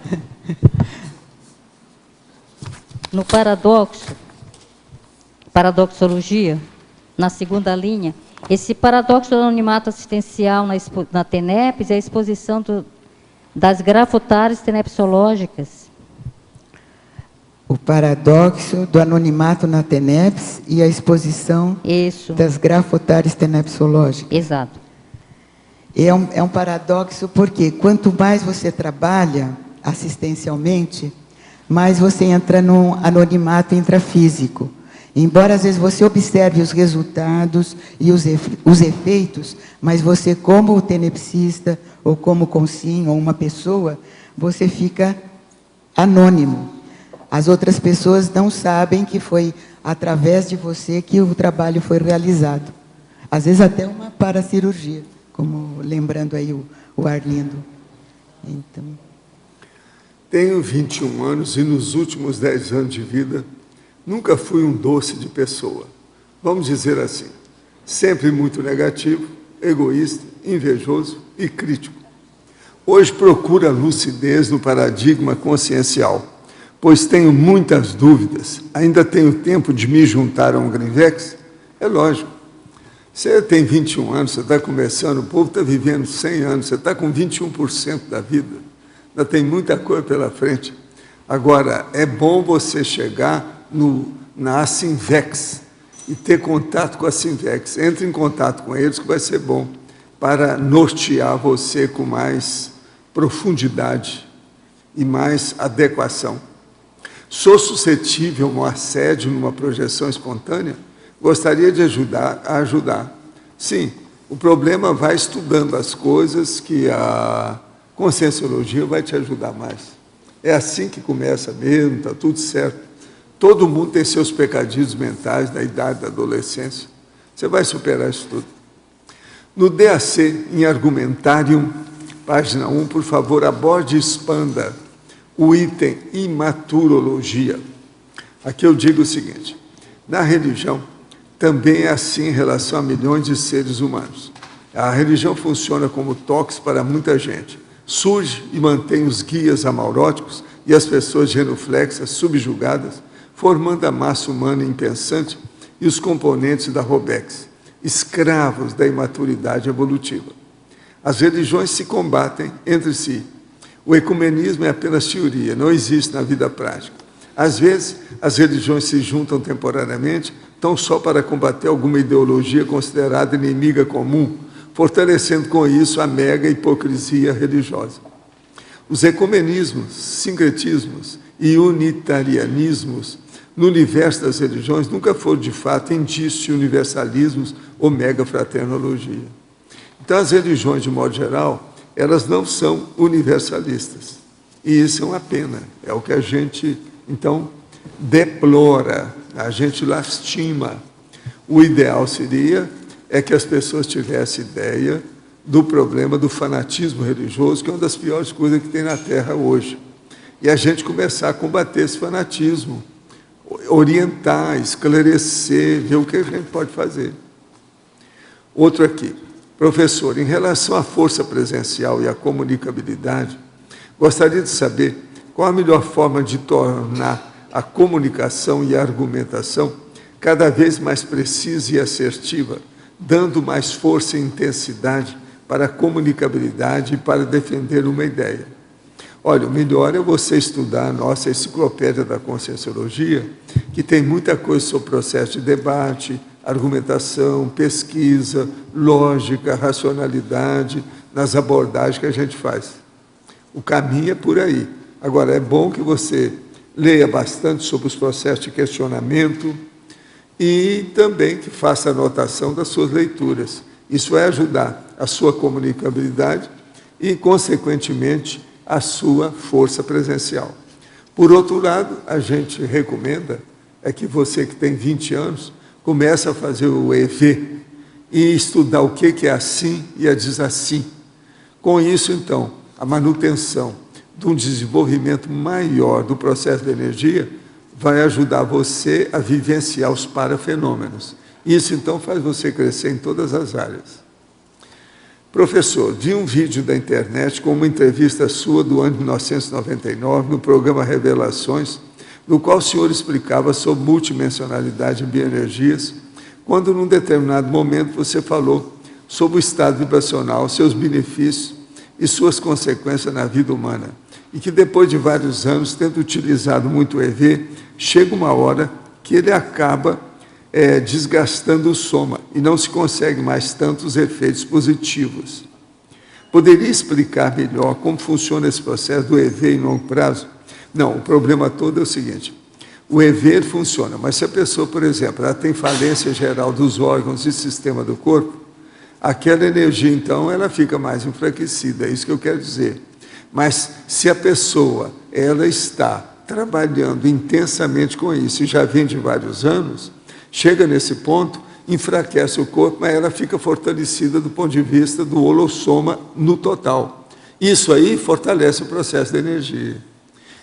No paradoxologia, na segunda linha, esse paradoxo do anonimato assistencial na TENEPS é a exposição das grafotárias tenepsológicas.
O paradoxo do anonimato na TENEPS e a exposição das grafotárias tenepsológicas.
Exato.
É um paradoxo porque quanto mais você trabalha assistencialmente, mais você entra num anonimato intrafísico. Embora às vezes você observe os resultados e os efeitos, mas você, como tenepsista, ou como consim, ou uma pessoa, você fica anônimo. As outras pessoas não sabem que foi através de você que o trabalho foi realizado. Às vezes até uma paracirurgia, como lembrando aí o Arlindo. Então...
Tenho 21 anos e nos últimos 10 anos de vida nunca fui um doce de pessoa. Vamos dizer assim, sempre muito negativo, egoísta, invejoso e crítico. Hoje procuro a lucidez no paradigma consciencial, pois tenho muitas dúvidas. Ainda tenho tempo de me juntar a um Grinvex? É lógico. Você tem 21 anos, você está começando, o povo está vivendo 100 anos, você está com 21% da vida. Ainda tem muita coisa pela frente. Agora, é bom você chegar na Assinvex e ter contato com a Assinvex. Entre em contato com eles, que vai ser bom para nortear você com mais profundidade e mais adequação. Sou suscetível a um assédio numa projeção espontânea? Gostaria de ajudar. Sim, o problema vai estudando as coisas que a conscienciologia vai te ajudar mais. É assim que começa mesmo, está tudo certo. Todo mundo tem seus pecadinhos mentais na idade da adolescência. Você vai superar isso tudo. No DAC, em Argumentarium, página 1, por favor, aborde e expanda o item imaturologia. Aqui eu digo o seguinte: na religião também é assim em relação a milhões de seres humanos. A religião funciona como toques para muita gente. Surge e mantém os guias amauróticos e as pessoas genuflexas, subjugadas, formando a massa humana impensante e os componentes da Robex, escravos da imaturidade evolutiva. As religiões se combatem entre si. O ecumenismo é apenas teoria, não existe na vida prática. Às vezes, as religiões se juntam temporariamente, tão só para combater alguma ideologia considerada inimiga comum, fortalecendo com isso a mega hipocrisia religiosa. Os ecumenismos, sincretismos e unitarianismos no universo das religiões nunca foram, de fato, indício de universalismos ou mega fraternologia. Então, as religiões, de modo geral, elas não são universalistas. E isso é uma pena. É o que a gente, então, deplora, a gente lastima. O ideal seria que as pessoas tivessem ideia do problema do fanatismo religioso, que é uma das piores coisas que tem na Terra hoje. E a gente começar a combater esse fanatismo, orientar, esclarecer, ver o que a gente pode fazer. Outro aqui. Professor, em relação à força presencial e à comunicabilidade, gostaria de saber qual a melhor forma de tornar a comunicação e a argumentação cada vez mais precisa e assertiva, dando mais força e intensidade para a comunicabilidade e para defender uma ideia. Olha, o melhor é você estudar a nossa Enciclopédia da Conscienciologia, que tem muita coisa sobre o processo de debate, argumentação, pesquisa, lógica, racionalidade, nas abordagens que a gente faz. O caminho é por aí. Agora, é bom que você leia bastante sobre os processos de questionamento e também que faça anotação das suas leituras. Isso vai ajudar a sua comunicabilidade e, consequentemente, a sua força presencial. Por outro lado, a gente recomenda que você que tem 20 anos comece a fazer o EV e estudar o que é assim e a desassim. Com isso, então, a manutenção de um desenvolvimento maior do processo de energia vai ajudar você a vivenciar os parafenômenos. Isso, então, faz você crescer em todas as áreas. Professor, vi um vídeo da internet com uma entrevista sua do ano de 1999, no programa Revelações, no qual o senhor explicava sobre multidimensionalidade em bioenergias, quando, num determinado momento, você falou sobre o estado vibracional, seus benefícios e suas consequências na vida humana. E que, depois de vários anos, tendo utilizado muito o EV, chega uma hora que ele acaba desgastando o soma e não se consegue mais tantos efeitos positivos. Poderia explicar melhor como funciona esse processo do EV em longo prazo? Não, o problema todo é o seguinte: o EV funciona, mas se a pessoa, por exemplo, ela tem falência geral dos órgãos e sistema do corpo, aquela energia, então, ela fica mais enfraquecida, é isso que eu quero dizer. Mas se a pessoa ela está trabalhando intensamente com isso e já vem de vários anos, chega nesse ponto, enfraquece o corpo, mas ela fica fortalecida do ponto de vista do holossoma no total. Isso aí fortalece o processo de energia.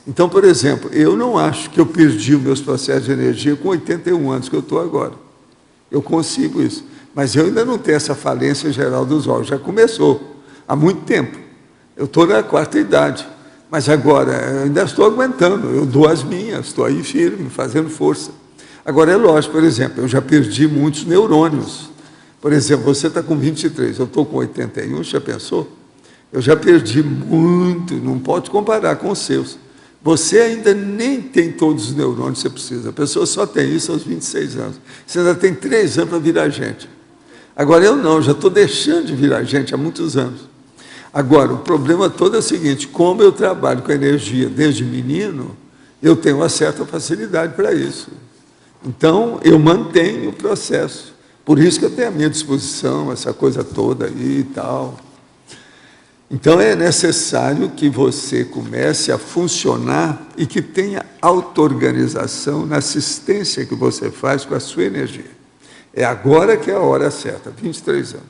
Então, por exemplo, eu não acho que eu perdi os meus processos de energia com 81 anos que eu estou agora. Eu consigo isso. Mas eu ainda não tenho essa falência geral dos órgãos. Já começou há muito tempo. Eu estou na quarta idade. Mas agora, eu ainda estou aguentando. Eu dou as minhas, estou aí firme, fazendo força. Agora, é lógico, por exemplo, eu já perdi muitos neurônios. Por exemplo, você está com 23, eu estou com 81, já pensou? Eu já perdi muito, não pode comparar com os seus. Você ainda nem tem todos os neurônios que você precisa. A pessoa só tem isso aos 26 anos. Você ainda tem 3 anos para virar gente. Agora, eu não, já estou deixando de virar gente há muitos anos. Agora, o problema todo é o seguinte: como eu trabalho com energia desde menino, eu tenho uma certa facilidade para isso. Então, eu mantenho o processo. Por isso que eu tenho à minha disposição essa coisa toda aí e tal. Então, é necessário que você comece a funcionar e que tenha auto-organização na assistência que você faz com a sua energia. É agora que é a hora certa, 23 anos.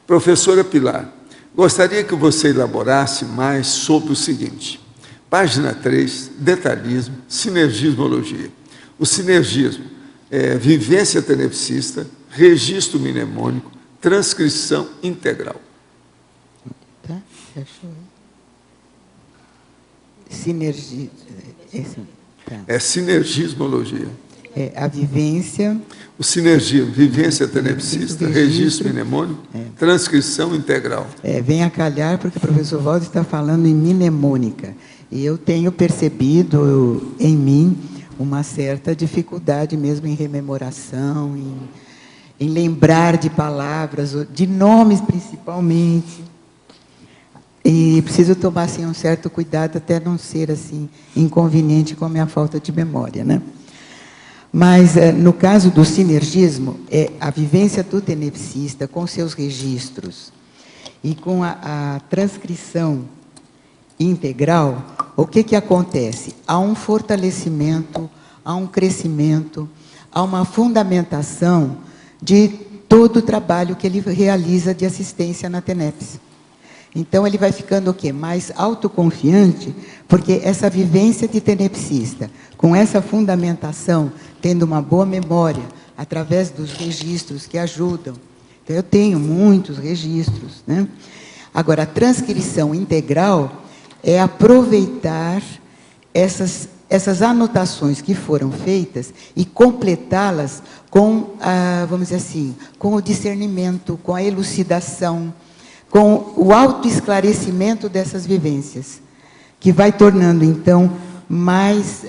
Professora Pilar, gostaria que você elaborasse mais sobre o seguinte: Página 3, detalhismo, sinergismologia. O sinergismo é vivência tenepsista, registro mnemônico, transcrição integral.
Tá? Você achou? Sinergia. Tá.
É sinergismologia.
É a vivência.
O sinergismo, vivência tenepsista, registro mnemônico, transcrição integral.
Vem a calhar porque o professor Waldo está falando em mnemônica. E eu tenho percebido em mim uma certa dificuldade mesmo em rememoração, em lembrar de palavras, de nomes principalmente. E preciso tomar assim, um certo cuidado até não ser assim, inconveniente com a minha falta de memória, né? Mas, no caso do sinergismo, é a vivência do tenepsista com seus registros e com a transcrição integral, o que acontece? Há um fortalecimento, há um crescimento, há uma fundamentação de todo o trabalho que ele realiza de assistência na TENEPS. Então, ele vai ficando o quê? Mais autoconfiante, porque essa vivência de tenepsista, com essa fundamentação, tendo uma boa memória, através dos registros que ajudam. Então, eu tenho muitos registros, né? Agora, a transcrição integral é aproveitar essas anotações que foram feitas e completá-las com, vamos dizer assim, com o discernimento, com a elucidação, com o autoesclarecimento dessas vivências, que vai tornando, então, mais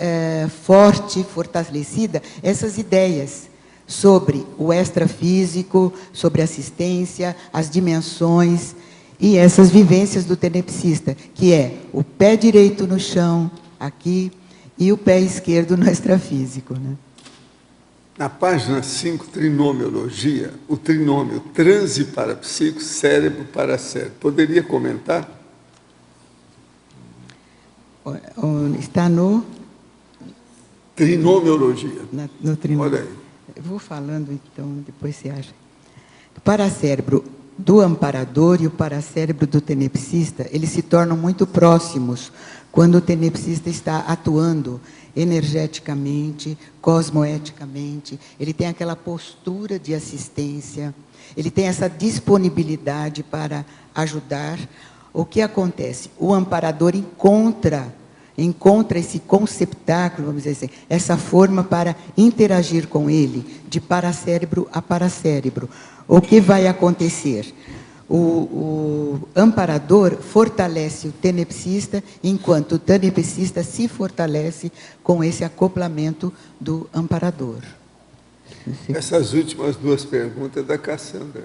forte, fortalecida, essas ideias sobre o extrafísico, sobre assistência, as dimensões e essas vivências do tenepsista, que é o pé direito no chão, aqui, e o pé esquerdo no extrafísico, né?
Na página 5, trinomiologia, o trinômio transe parapsíquico, cérebro paracérebro. Poderia comentar?
Está no...
Trinomiologia.
No trinômio.
Olha aí.
Eu vou falando, então, depois você acha. O paracérebro do amparador e o paracérebro do tenepsista, eles se tornam muito próximos quando o tenepsista está atuando energeticamente, cosmoeticamente, ele tem aquela postura de assistência, ele tem essa disponibilidade para ajudar. O que acontece? O amparador encontra esse conceptáculo, vamos dizer assim, essa forma para interagir com ele, de paracérebro a paracérebro. O que vai acontecer? O amparador fortalece o tenepsista, enquanto o tenepsista se fortalece com esse acoplamento do amparador.
Essas últimas duas perguntas da Cassandra.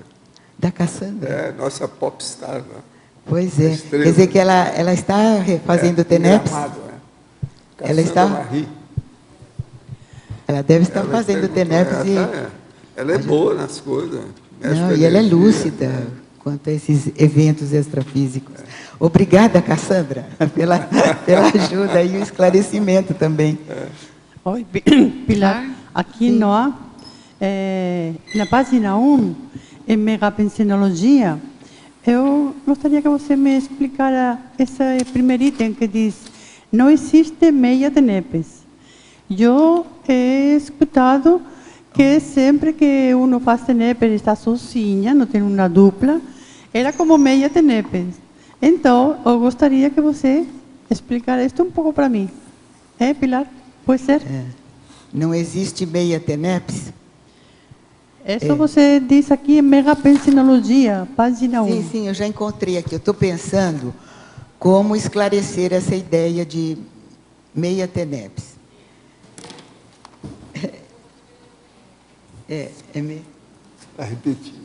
Da Cassandra?
Nossa popstar, né?
Pois é. Quer dizer que ela está fazendo TENEPS? Ela está...
Marie.
Ela deve estar fazendo TENEPS
ela é boa nas coisas.
Não, e ela é lúcida quanto a esses eventos extrafísicos. Obrigada, Cassandra, pela ajuda e o esclarecimento também.
Oi, Pilar, aqui na página 1, em megapensinologia, eu gostaria que você me explicara esse primeiro item que diz: não existe meia TENEPS. Eu he escutado que sempre que uno faz TENEPS está sozinha, não tem uma dupla, era como meia TENEPS. Então, eu gostaria que você explicara isso um pouco para mim. Pilar? Pode ser?
Não existe meia TENEPS?
Isso você diz aqui em megapensinologia, página 1.
Sim, eu já encontrei aqui. Eu estou pensando como esclarecer essa ideia de meia TENEPS.
Está repetindo.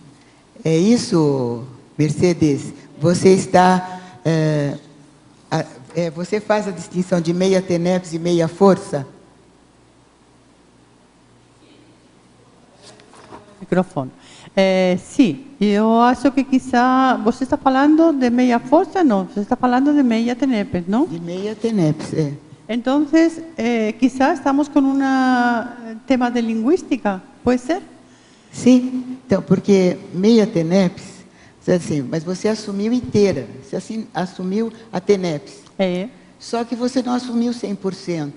É isso, Mercedes? Você está... você faz a distinção de meia TENEPS e meia força?
Microfone. Sim, eu acho que quizá... Você está falando de meia força? Não, você está falando de meia TENEPS, não?
De meia TENEPS, é.
Então, quizá estamos com um tema de linguística, pode ser?
Sim, então, porque meia TENEPS, assim, mas você assumiu inteira, você assumiu a TENEPS. Só que você não assumiu 100%.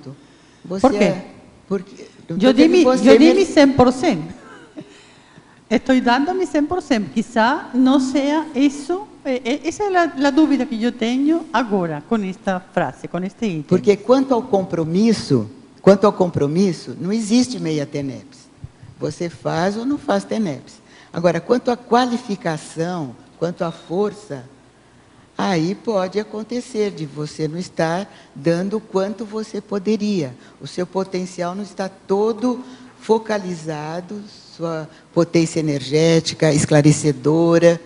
Você
¿Por qué?
Porque
Yo di mi 100%. Estoy dando mi 100%. Quizá no sea eso. Esa es la dúvida que yo tengo ahora con esta frase, con este ítem.
Porque quanto ao compromisso, não existe meia TENEPS. Você faz ou não faz TENEPS. Agora, quanto à qualificação, quanto à força, aí pode acontecer de você não estar dando o quanto você poderia. O seu potencial não está todo focalizado, sua potência energética, esclarecedora,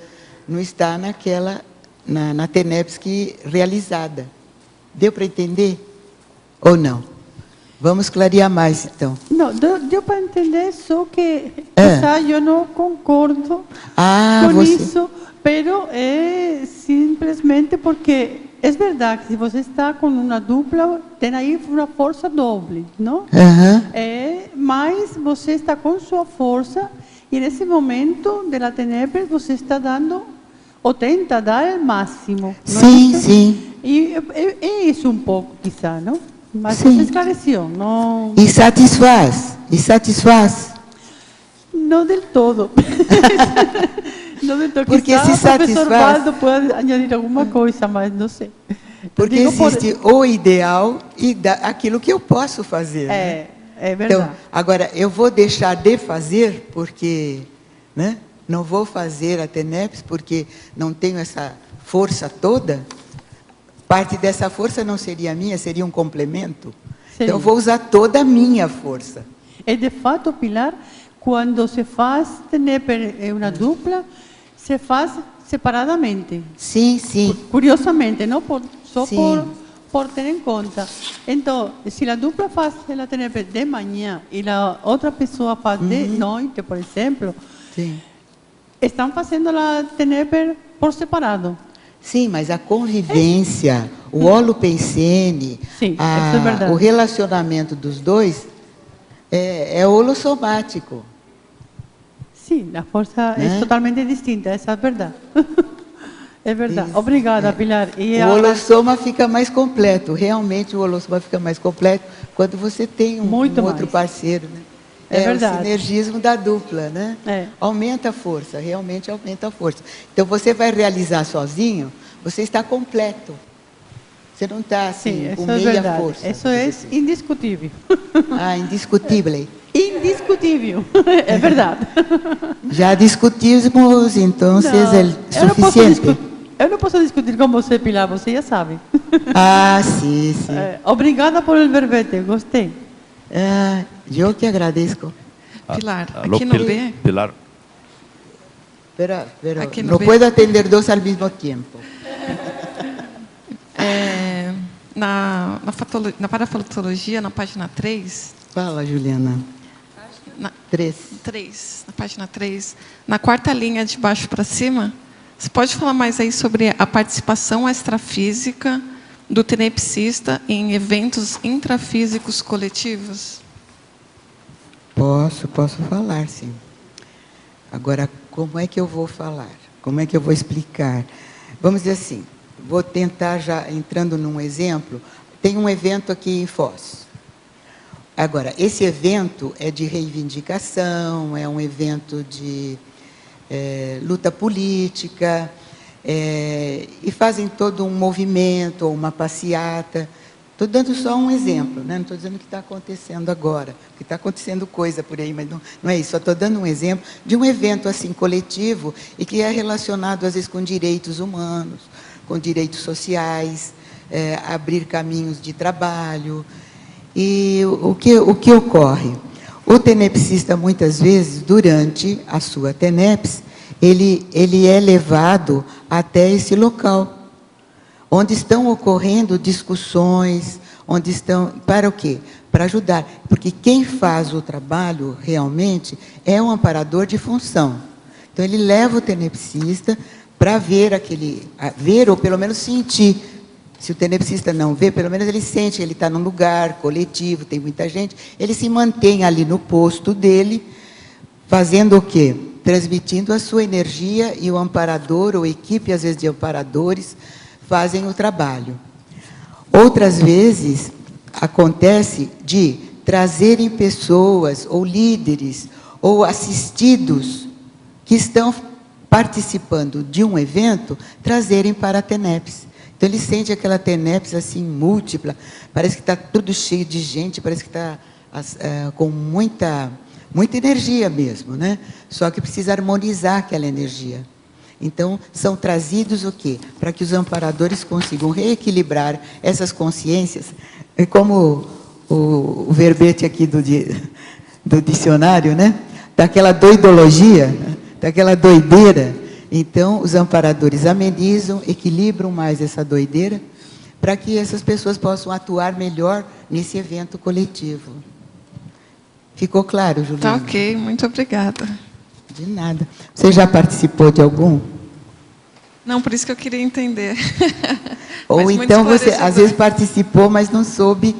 não está na TENEPS realizada. Deu para entender? Ou não? Vamos clarear mais, então.
Não, deu para entender, só que quizá eu não concordo com isso, pero é simplesmente porque é verdade que se você está com uma dupla, tem aí uma força doble, não? Mas você está com sua força e nesse momento da TENEPS você está dando ou tenta dar o máximo.
Sim, sim.
E é isso um pouco, quizá, não? Mas você esclareceu, não...
E satisfaz?
Não del todo. Não del todo.
Porque
Quizá
se
o professor
satisfaz...
Waldo pode añadir alguma coisa, mas não sei.
Porque existe o ideal e aquilo que eu posso fazer.
É verdade.
Então, agora, eu vou deixar de fazer porque... né? Não vou fazer a TENEPS porque não tenho essa força toda. Parte dessa força não seria minha, seria um complemento. Sim. Então, eu vou usar toda a minha força.
E, de fato, Pilar, quando se faz TENEPS em uma dupla, se faz separadamente.
Sim, sim.
Curiosamente, não só por ter em conta. Então, se a dupla faz a TENEPS de manhã e a outra pessoa faz de noite, por exemplo, estão fazendo a TENEPS por separado.
Sim, mas a convivência, o holopensene, o relacionamento dos dois é holossomático.
Sim, a força é totalmente distinta, essa é a verdade. É verdade. Isso. Obrigada, Pilar.
E o holossoma fica mais completo, realmente o holossoma fica mais completo quando você tem um outro parceiro, né?
É verdade.
O sinergismo da dupla, né? Aumenta a força, realmente aumenta a força. Então, você vai realizar sozinho, você está completo. Você não está assim, com meia força.
Isso é indiscutível.
Indiscutível.
Indiscutível, é verdade.
Já discutimos, então, é suficiente.
Eu não posso discutir com você, Pilar, você já sabe.
Sim, sim.
Obrigada por el verbete, gostei.
Eu que agradeço.
Pilar, aqui no B...
Pilar. Pero não posso atender dois ao mesmo tempo.
Na parafotologia, na página 3...
Fala, Juliana.
3, na página 3, na quarta linha de baixo para cima, você pode falar mais aí sobre a participação extrafísica do tenepsista em eventos intrafísicos coletivos?
Posso falar, sim. Agora, como é que eu vou falar? Como é que eu vou explicar? Vamos dizer assim, vou tentar já, entrando num exemplo, tem um evento aqui em Foz. Agora, esse evento é de reivindicação, é um evento de luta política, e fazem todo um movimento, ou uma passeata. Estou dando só um exemplo, né? Não estou dizendo o que está acontecendo agora, que está acontecendo coisa por aí, mas não é isso. Só estou dando um exemplo de um evento assim coletivo e que é relacionado, às vezes, com direitos humanos, com direitos sociais, abrir caminhos de trabalho. E o que ocorre? O tenepsista, muitas vezes, durante a sua TENEPS, ele é levado até esse local, onde estão ocorrendo discussões, onde estão... Para o quê? Para ajudar. Porque quem faz o trabalho, realmente, é um amparador de função. Então, ele leva o tenepsista para ver ou pelo menos sentir. Se o tenepsista não vê, pelo menos ele sente que ele está num lugar coletivo, tem muita gente, ele se mantém ali no posto dele, fazendo o quê? Transmitindo a sua energia, e o amparador, ou equipe, às vezes, de amparadores, fazem o trabalho. Outras vezes, acontece de trazerem pessoas, ou líderes, ou assistidos, que estão participando de um evento, trazerem para a TENEPS. Então, ele sente aquela TENEPS assim, múltipla, parece que está tudo cheio de gente, parece que está com muita energia mesmo, né? Só que precisa harmonizar aquela energia. Então, são trazidos o quê? Para que os amparadores consigam reequilibrar essas consciências. É como o verbete aqui do dicionário, né? Daquela doidologia, daquela doideira. Então, os amparadores amenizam, equilibram mais essa doideira, para que essas pessoas possam atuar melhor nesse evento coletivo. Ficou claro, Juliana?
Tá ok, muito obrigada.
De nada. Você já participou de algum?
Não, por isso que eu queria entender.
Ou então você, às vezes, participou, mas não soube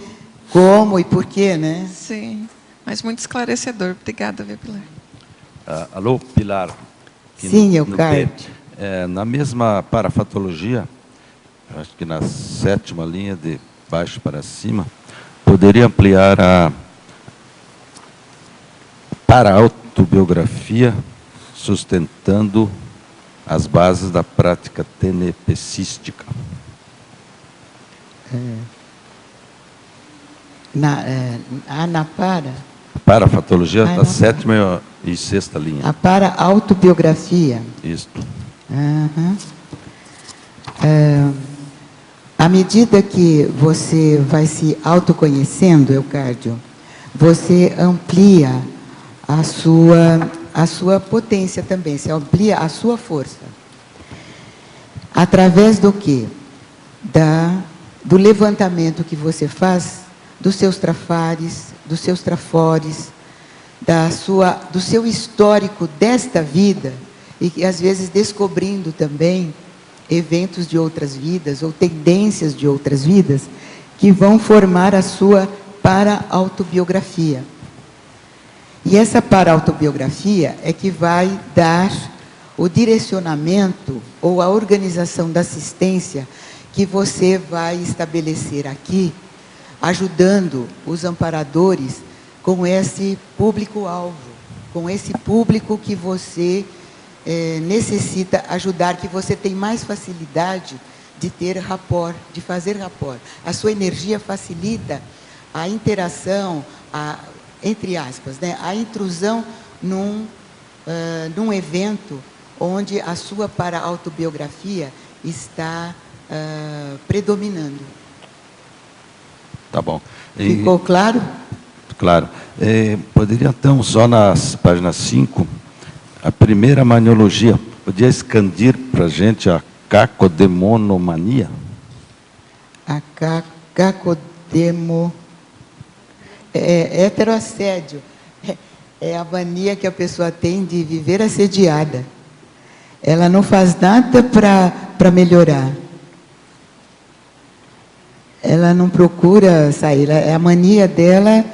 como e por quê, né?
Sim, mas muito esclarecedor. Obrigada, viu, Pilar?
Alô, Pilar.
Sim, Eucardio.
Na mesma parafatologia, acho que na 7ª linha, de baixo para cima, poderia ampliar a para-autobiografia, sustentando as bases da prática tenepsística.
Na
Parafatologia da 7ª e 6ª linha.
A para-autobiografia.
Isso.
À medida que você vai se autoconhecendo, Eucardio, você amplia a sua potência também, você amplia a sua força. Através do quê? Do levantamento que você faz dos seus trafares, dos seus trafores, do seu histórico desta vida, e às vezes descobrindo também eventos de outras vidas, ou tendências de outras vidas, que vão formar a sua para-autobiografia. E essa para-autobiografia é que vai dar o direcionamento ou a organização da assistência que você vai estabelecer aqui, ajudando os amparadores com esse público-alvo, com esse público que você necessita ajudar, que você tem mais facilidade de ter rapport, de fazer rapport. A sua energia facilita a interação, entre aspas, né, a intrusão num evento onde a sua para-autobiografia está predominando.
Tá bom.
Ficou claro?
Claro. Poderia, então, só na página 5, a primeira maniologia, podia expandir para a gente a cacodemonomania?
A cacodemo... É heterossédio. É a mania que a pessoa tem de viver assediada. Ela não faz nada para melhorar. Ela não procura sair. A mania dela,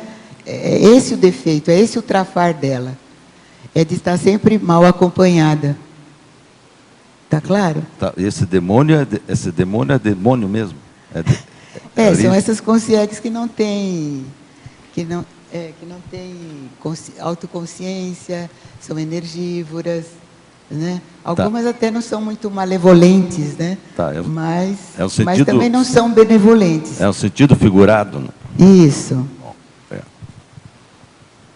é esse o defeito, é esse o trafar dela. É de estar sempre mal acompanhada. Está claro?
Tá. Esse demônio é demônio mesmo?
São essas consciências que não têm... que não têm autoconsciência, são energívoras, né? Algumas até não são muito malevolentes, né? Mas também não são benevolentes.
É um sentido figurado, né?
Isso.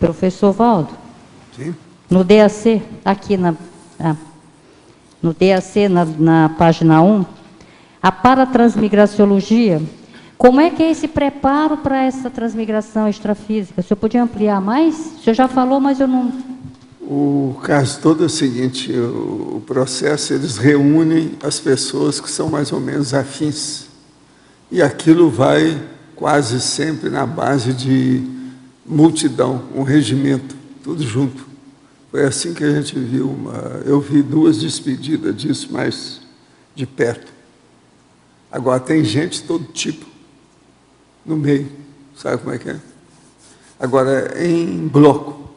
Professor Valdo?
Sim.
No DAC, aqui no DAC, na página 1, a paratransmigraciologia, como é que é esse preparo para essa transmigração extrafísica? O senhor podia ampliar mais? O senhor já falou, mas eu não...
O caso todo é o seguinte, o processo, eles reúnem as pessoas que são mais ou menos afins. E aquilo vai quase sempre na base de multidão, um regimento, tudo junto. Foi assim que a gente viu, eu vi 2 despedidas disso, mais de perto. Agora, tem gente de todo tipo no meio, sabe como é que é? Agora, em bloco.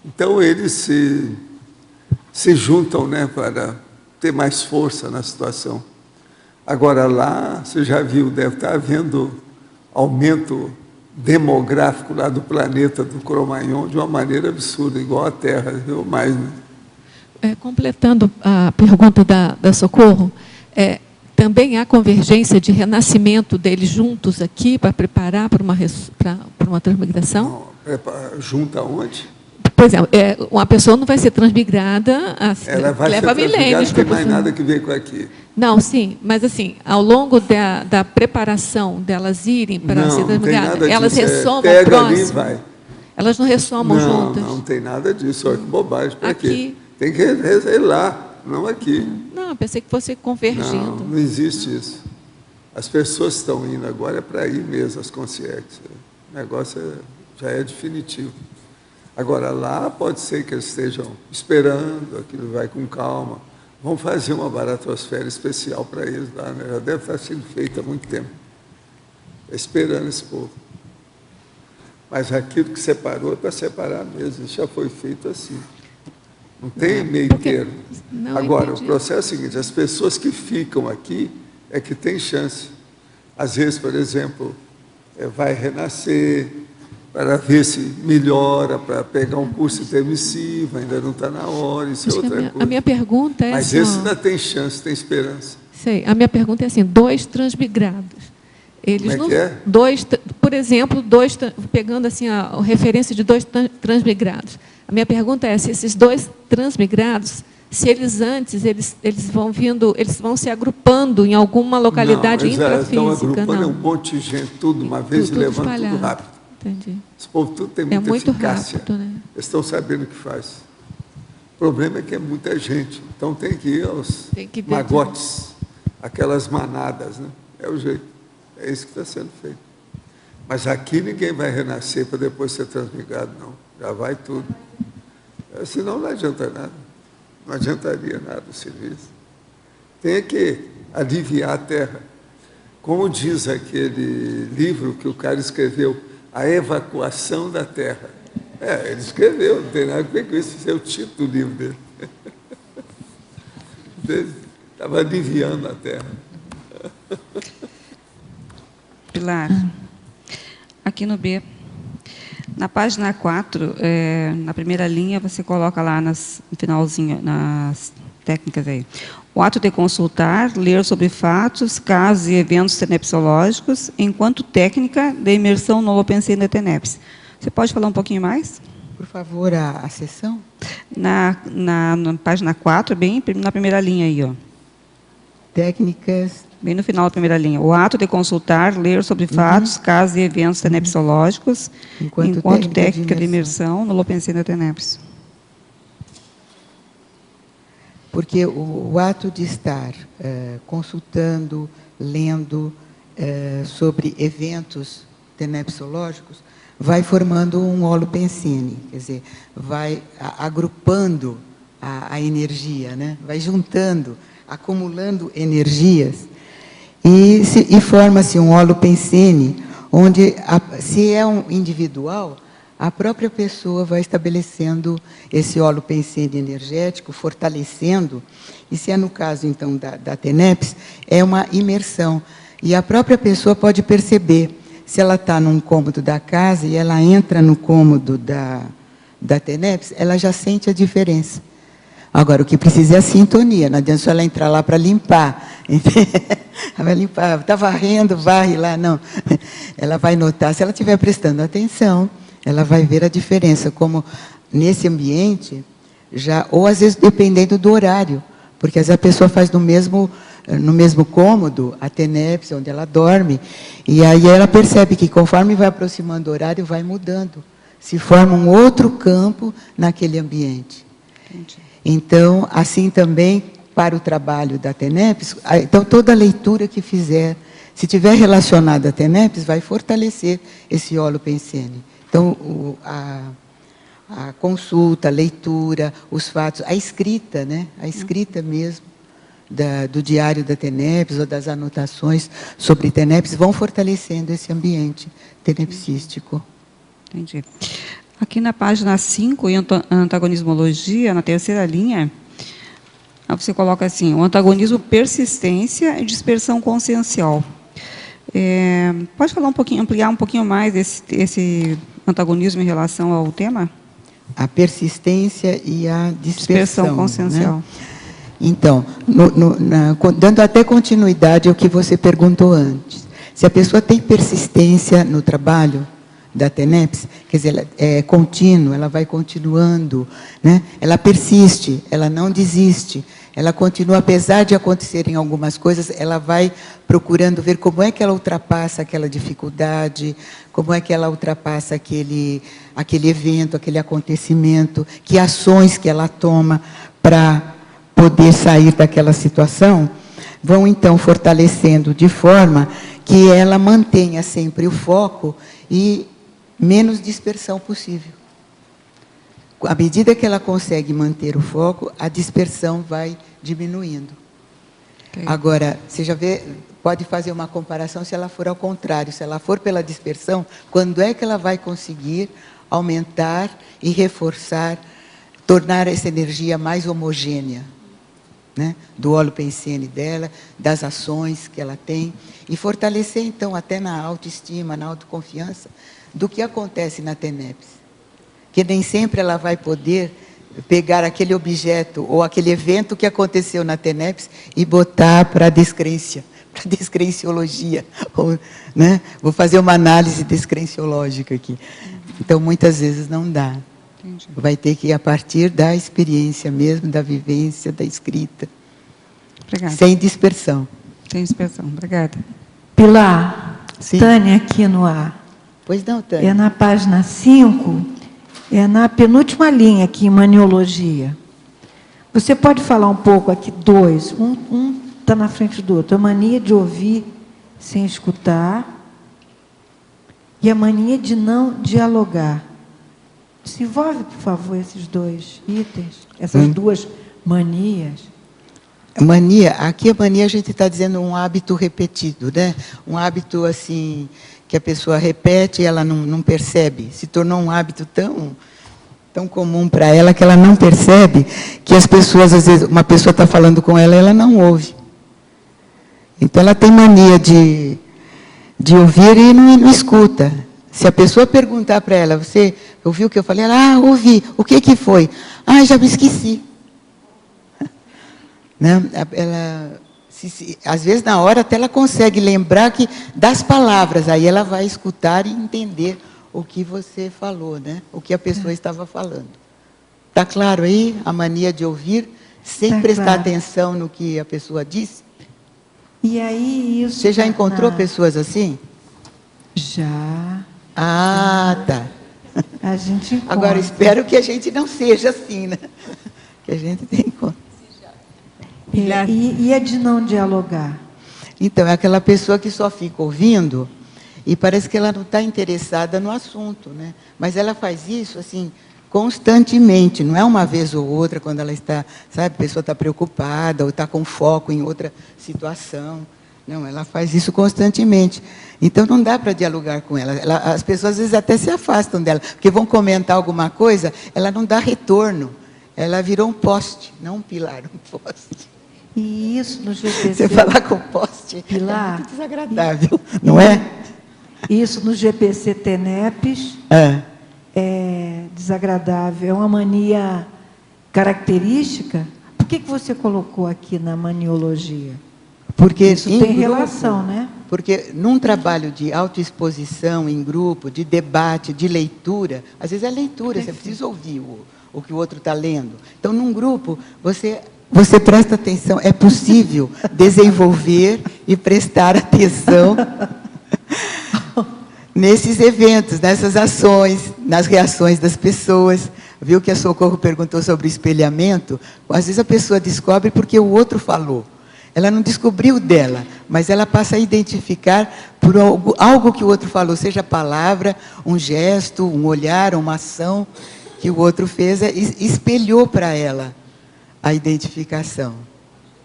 Então, eles se juntam, né, para ter mais força na situação. Agora lá, você já viu, deve estar havendo aumento demográfico lá do planeta do Cro-Magnon de uma maneira absurda, igual a Terra, viu mais, né?
Completando a pergunta da Socorro, também há convergência de renascimento deles juntos aqui para preparar para uma transmigração?
Não, junta onde?
Por exemplo, uma pessoa não vai ser transmigrada,
ela vai
leva milênios.
Não tem mais nada que ver com aqui.
Não, sim, mas assim, ao longo da preparação delas irem para ser transmigradas, elas ressomam próximo.
Ali, vai.
Elas não ressomam juntas?
Não tem nada disso. Olha que bobagem. Para quê? Tem que ir lá, não aqui.
Não, eu pensei que fosse convergindo.
Não existe isso. As pessoas estão indo agora para ir mesmo, as consciências. O negócio já é definitivo. Agora, lá pode ser que eles estejam esperando, aquilo vai com calma. Vamos fazer uma baratosfera especial para eles lá, né? Já deve estar sendo feita há muito tempo. Esperando esse povo. Mas aquilo que separou é para separar mesmo. Isso já foi feito assim. Não tem meio termo. Agora, o processo é o seguinte, as pessoas que ficam aqui é que têm chance. Às vezes, por exemplo, vai renascer, para ver se melhora, para pegar um curso intermissivo, ainda não está na hora, isso é outra coisa.
A minha pergunta é...
Mas esse ainda tem chance, tem esperança.
Sei, a minha pergunta é assim, 2 transmigrados. Eles
Como é que é?
Por exemplo, pegando assim a referência de 2 transmigrados. A minha pergunta é se esses 2 transmigrados, se eles antes, eles vão se agrupando em alguma localidade intrafísica.
Não, eles estão agrupando um monte de gente, tudo uma vez, e levando tudo rápido.
Entendi.
Esse povo tudo tem muita
muito
eficácia.
Rápido, né?
Eles estão sabendo o que faz. O problema é que é muita gente. Então tem que ir aos magotes, aquelas manadas, né? É o jeito. É isso que está sendo feito. Mas aqui ninguém vai renascer para depois ser transmigrado, não. Já vai tudo. Senão não adianta nada. Não adiantaria nada o serviço. Tem que aliviar a terra. Como diz aquele livro que o cara escreveu, A Evacuação da Terra. Ele escreveu, não tem nada a ver com isso, esse é o título do livro dele. Estava aliviando a terra.
Pilar, aqui no B, na página 4, na primeira linha, você coloca lá no finalzinho, nas técnicas aí. O ato de consultar, ler sobre fatos, casos e eventos tenepsológicos, enquanto técnica de imersão no Holopensene da TENEPS. Você pode falar um pouquinho mais?
Por favor, a sessão?
Na página 4, bem na primeira linha aí, ó.
Técnicas...
Bem no final da primeira linha. O ato de consultar, ler sobre fatos, casos e eventos tenepsológicos, enquanto técnica de imersão no Holopensene da TENEPS.
Porque o ato de estar consultando, lendo sobre eventos tenepsológicos vai formando um holopensene, quer dizer, vai agrupando a energia, né? Vai juntando, acumulando energias e forma-se um holopensene onde, se é um individual, a própria pessoa vai estabelecendo esse holopensene energético, fortalecendo, e se é no caso, então, da TENEPS, é uma imersão. E a própria pessoa pode perceber, se ela está num cômodo da casa e ela entra no cômodo da TENEPS, ela já sente a diferença. Agora, o que precisa é a sintonia, não adianta só ela entrar lá para limpar. Ela vai limpar, está varrendo, varre lá, não. Ela vai notar, se ela estiver prestando atenção, ela vai ver a diferença, como nesse ambiente, ou às vezes dependendo do horário, porque às vezes a pessoa faz no mesmo cômodo, a TENEPS, onde ela dorme, e aí ela percebe que conforme vai aproximando o horário, vai mudando. Se forma um outro campo naquele ambiente. Entendi. Então, assim também, para o trabalho da TENEPS, então toda a leitura que fizer, se tiver relacionada à TENEPS, vai fortalecer esse holopensene. Então, a consulta, a leitura, os fatos, a escrita, né? A escrita mesmo do diário da TENEPS ou das anotações sobre TENEPS vão fortalecendo esse ambiente tenepsístico.
Entendi. Aqui na página 5, em antagonismologia, na terceira linha, Aí você coloca assim, o antagonismo, persistência e dispersão consciencial. Pode falar ampliar um pouquinho mais esse antagonismo em relação ao tema?
A persistência e a dispersão
consciencial.
Né? Então, dando até continuidade ao que você perguntou antes. Se a pessoa tem persistência no trabalho da TENEPS, quer dizer, ela é contínua, ela vai continuando, né? Ela persiste, ela não desiste, ela continua, apesar de acontecerem algumas coisas, ela vai procurando ver como é que ela ultrapassa aquela dificuldade, como é que ela ultrapassa aquele evento, aquele acontecimento, que ações que ela toma para poder sair daquela situação, vão então fortalecendo de forma que ela mantenha sempre o foco e menos dispersão possível. À medida que ela consegue manter o foco, a dispersão vai diminuindo. Okay. Agora, você já vê, pode fazer uma comparação se ela for ao contrário. Se ela for pela dispersão, quando é que ela vai conseguir aumentar e reforçar, tornar essa energia mais homogênea, né? Do óleo pensene dela, das ações que ela tem, e fortalecer, então, até na autoestima, na autoconfiança, do que acontece na TENEPS. Que nem sempre ela vai poder pegar aquele objeto ou aquele evento que aconteceu na TENEPS e botar para a descrência, para a descrenciologia. Ou, né? Vou fazer uma análise descrenciológica aqui. Então, muitas vezes não dá. Entendi. Vai ter que ir a partir da experiência mesmo, da vivência, da escrita.
Obrigada.
Sem dispersão.
Sem dispersão. Obrigada.
Pilar,
sim.
Tânia aqui no ar.
Pois não, Tânia.
É na página 5, é na penúltima linha aqui em maniologia. Você pode falar um pouco aqui, dois. Um está na frente do outro. A mania de ouvir sem escutar e a mania de não dialogar. Desenvolve, por favor, esses dois itens, essas duas manias.
Mania, aqui a mania a gente está dizendo um hábito repetido, né? Um hábito assim que a pessoa repete e ela não percebe. Se tornou um hábito tão comum para ela que ela não percebe que as pessoas, às vezes, uma pessoa está falando com ela e ela não ouve. Então ela tem mania de ouvir e não escuta. Se a pessoa perguntar para ela, você ouviu o que eu falei? Ela, ouvi. O que foi? Já me esqueci. Né? Ela, às vezes, na hora, até ela consegue lembrar das palavras. Aí ela vai escutar e entender o que você falou, né? O que a pessoa estava falando. Está claro aí a mania de ouvir sem prestar atenção no que a pessoa disse?
E aí isso...
Você já encontrou pessoas assim?
Já.
Tá.
A gente encontra.
Agora, espero que a gente não seja assim, né? Que a gente tem encontro.
E a de não dialogar?
Então, é aquela pessoa que só fica ouvindo e parece que ela não está interessada no assunto, né? Mas ela faz isso, assim, constantemente, não é uma vez ou outra, quando ela está, sabe, a pessoa está preocupada ou está com foco em outra situação. Não, ela faz isso constantemente. Então, não dá para dialogar com ela. As pessoas, às vezes, até se afastam dela, porque vão comentar alguma coisa, ela não dá retorno. Ela virou um poste, não um pilar, um poste.
E isso no GPC...
Você falar com poste
Pilar,
é muito desagradável, não é?
Isso no GPC TENEPS é desagradável, é uma mania característica. Por que você colocou aqui na maniologia?
Porque
isso tem relação, né?
Porque num trabalho de autoexposição em grupo, de debate, de leitura, às vezes é leitura, você precisa ouvir o que o outro está lendo. Então, num grupo, você presta atenção, é possível desenvolver e prestar atenção nesses eventos, nessas ações, nas reações das pessoas. Viu que a Socorro perguntou sobre o espelhamento? Às vezes a pessoa descobre porque o outro falou. Ela não descobriu dela, mas ela passa a identificar por algo que o outro falou, seja palavra, um gesto, um olhar, uma ação que o outro fez, espelhou para ela a identificação.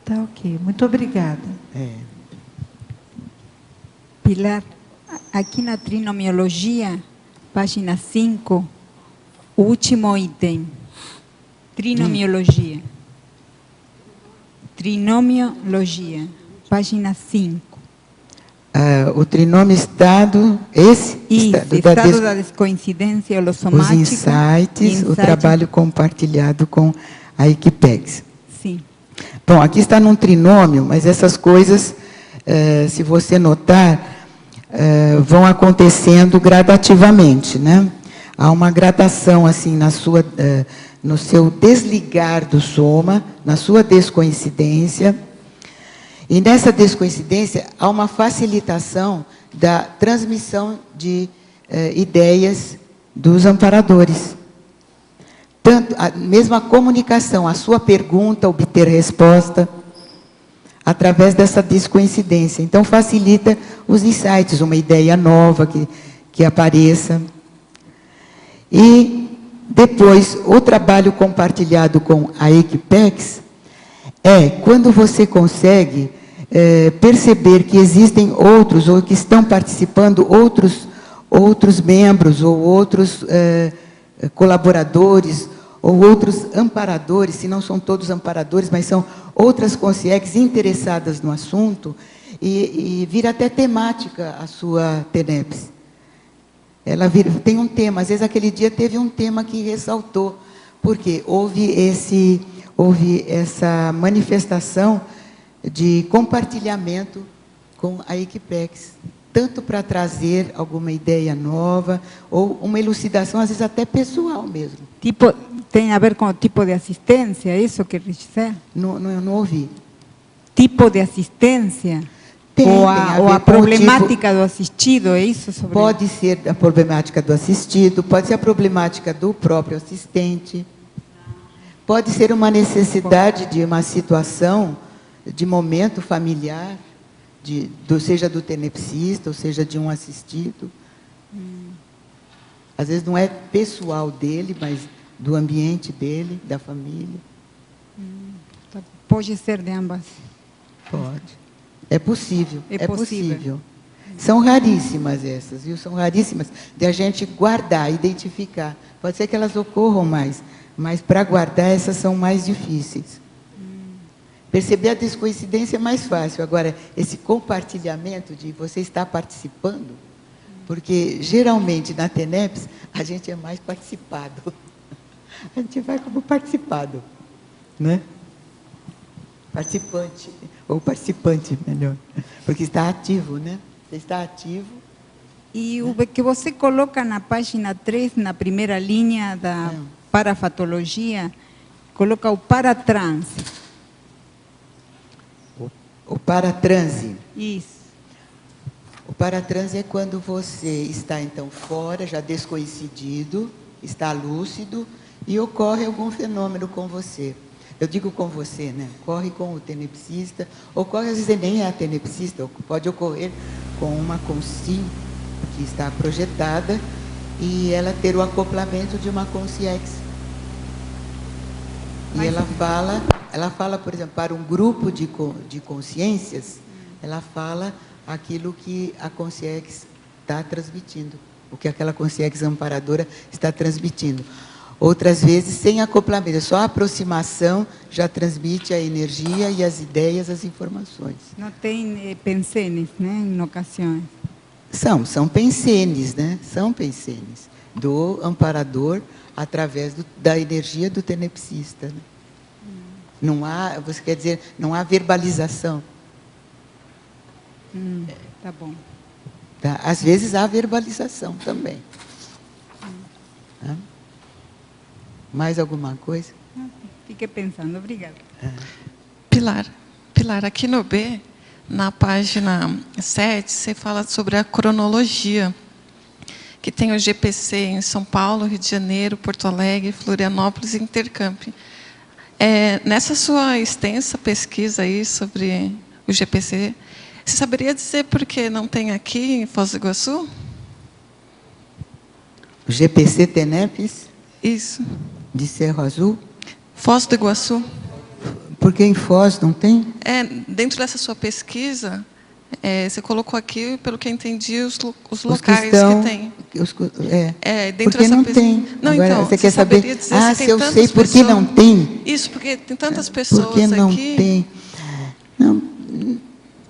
Tá ok, muito obrigada.
Pilar, aqui na trinomiologia, página 5, o último item, trinomiologia. Trinomiologia, página 5.
O trinômio estado,
estado da descoincidência holossomática.
Os insights, o trabalho compartilhado com a Equipex.
Sim.
Bom, aqui está num trinômio, mas essas coisas, se você notar, vão acontecendo gradativamente, né? Há uma gradação assim no seu desligar do soma, na sua descoincidência. E nessa descoincidência, há uma facilitação da transmissão de ideias dos amparadores. Tanto, mesmo a comunicação, a sua pergunta, obter resposta, através dessa descoincidência. Então, facilita os insights, uma ideia nova que apareça. E, depois, o trabalho compartilhado com a Equipex quando você consegue perceber que existem outros, ou que estão participando outros membros, ou outros colaboradores, ou outros amparadores, se não são todos amparadores, mas são outras consciências interessadas no assunto, e vira até temática a sua TENEPS. Ela tem um tema, às vezes aquele dia teve um tema que ressaltou, porque houve essa manifestação de compartilhamento com a Equipex, tanto para trazer alguma ideia nova, ou uma elucidação, às vezes até pessoal mesmo.
Tem a ver com o tipo de assistência, é isso que quer dizer?
Não ouvi.
Tipo de assistência? Ou a problemática do assistido, é isso?
Pode ser a problemática do assistido, pode ser a problemática do próprio assistente, pode ser uma necessidade de uma situação, de momento familiar, seja do tenepsista, ou seja de um assistido. Às vezes não é pessoal dele, mas do ambiente dele, da família.
Pode ser de ambas.
Pode. É possível. É possível. São raríssimas essas, viu? São raríssimas de a gente guardar, identificar. Pode ser que elas ocorram mais, mas para guardar essas são mais difíceis. Perceber a descoincidência é mais fácil. Agora, esse compartilhamento de você estar participando, porque geralmente na TENEPS a gente é mais participado. A gente vai como participado, né? Participante, ou participante, melhor, porque está ativo, né? Você está ativo.
E o que você coloca na página 3, na primeira linha da parafatologia, coloca o paratranse.
O paratranse.
Isso.
O paratranse é quando você está, então, fora, já descoincidido, está lúcido, e ocorre algum fenômeno com você. Eu digo com você, né? Ocorre com o tenepsista, ocorre, às vezes, nem é a tenepsista, pode ocorrer com uma consci que está projetada e ela ter o acoplamento de uma consciência. E ela fala, por exemplo, para um grupo de consciências, ela fala aquilo que a consciência está transmitindo, o que aquela consciência amparadora está transmitindo. Outras vezes, sem acoplamento, só a aproximação já transmite a energia e as ideias, as informações.
Não tem pensenes, né, em ocasiões?
São pensenes, né? São pensenes do amparador através da energia do tenepsista. Né? Não há, você quer dizer, não há verbalização.
Tá bom.
Tá? Às vezes há verbalização também. Tá? Mais alguma coisa?
Fiquei pensando, obrigada.
Pilar, aqui no B, na página 7, você fala sobre a cronologia, que tem o GPC em São Paulo, Rio de Janeiro, Porto Alegre, Florianópolis e Intercamp. Nessa sua extensa pesquisa aí sobre o GPC, você saberia dizer por que não tem aqui em Foz do Iguaçu?
O GPC TENEPS?
Isso.
De Cerro Azul?
Foz do Iguaçu.
Por que em Foz não tem?
Dentro dessa sua pesquisa, você colocou aqui, pelo que eu entendi, os locais que tem. Dentro
porque
dessa
não
pesquisa.
tem.
Não,
agora,
então,
você quer saber?
Dizer se
se eu sei por que não tem.
Isso, porque tem tantas pessoas
por que não
aqui.
Tem?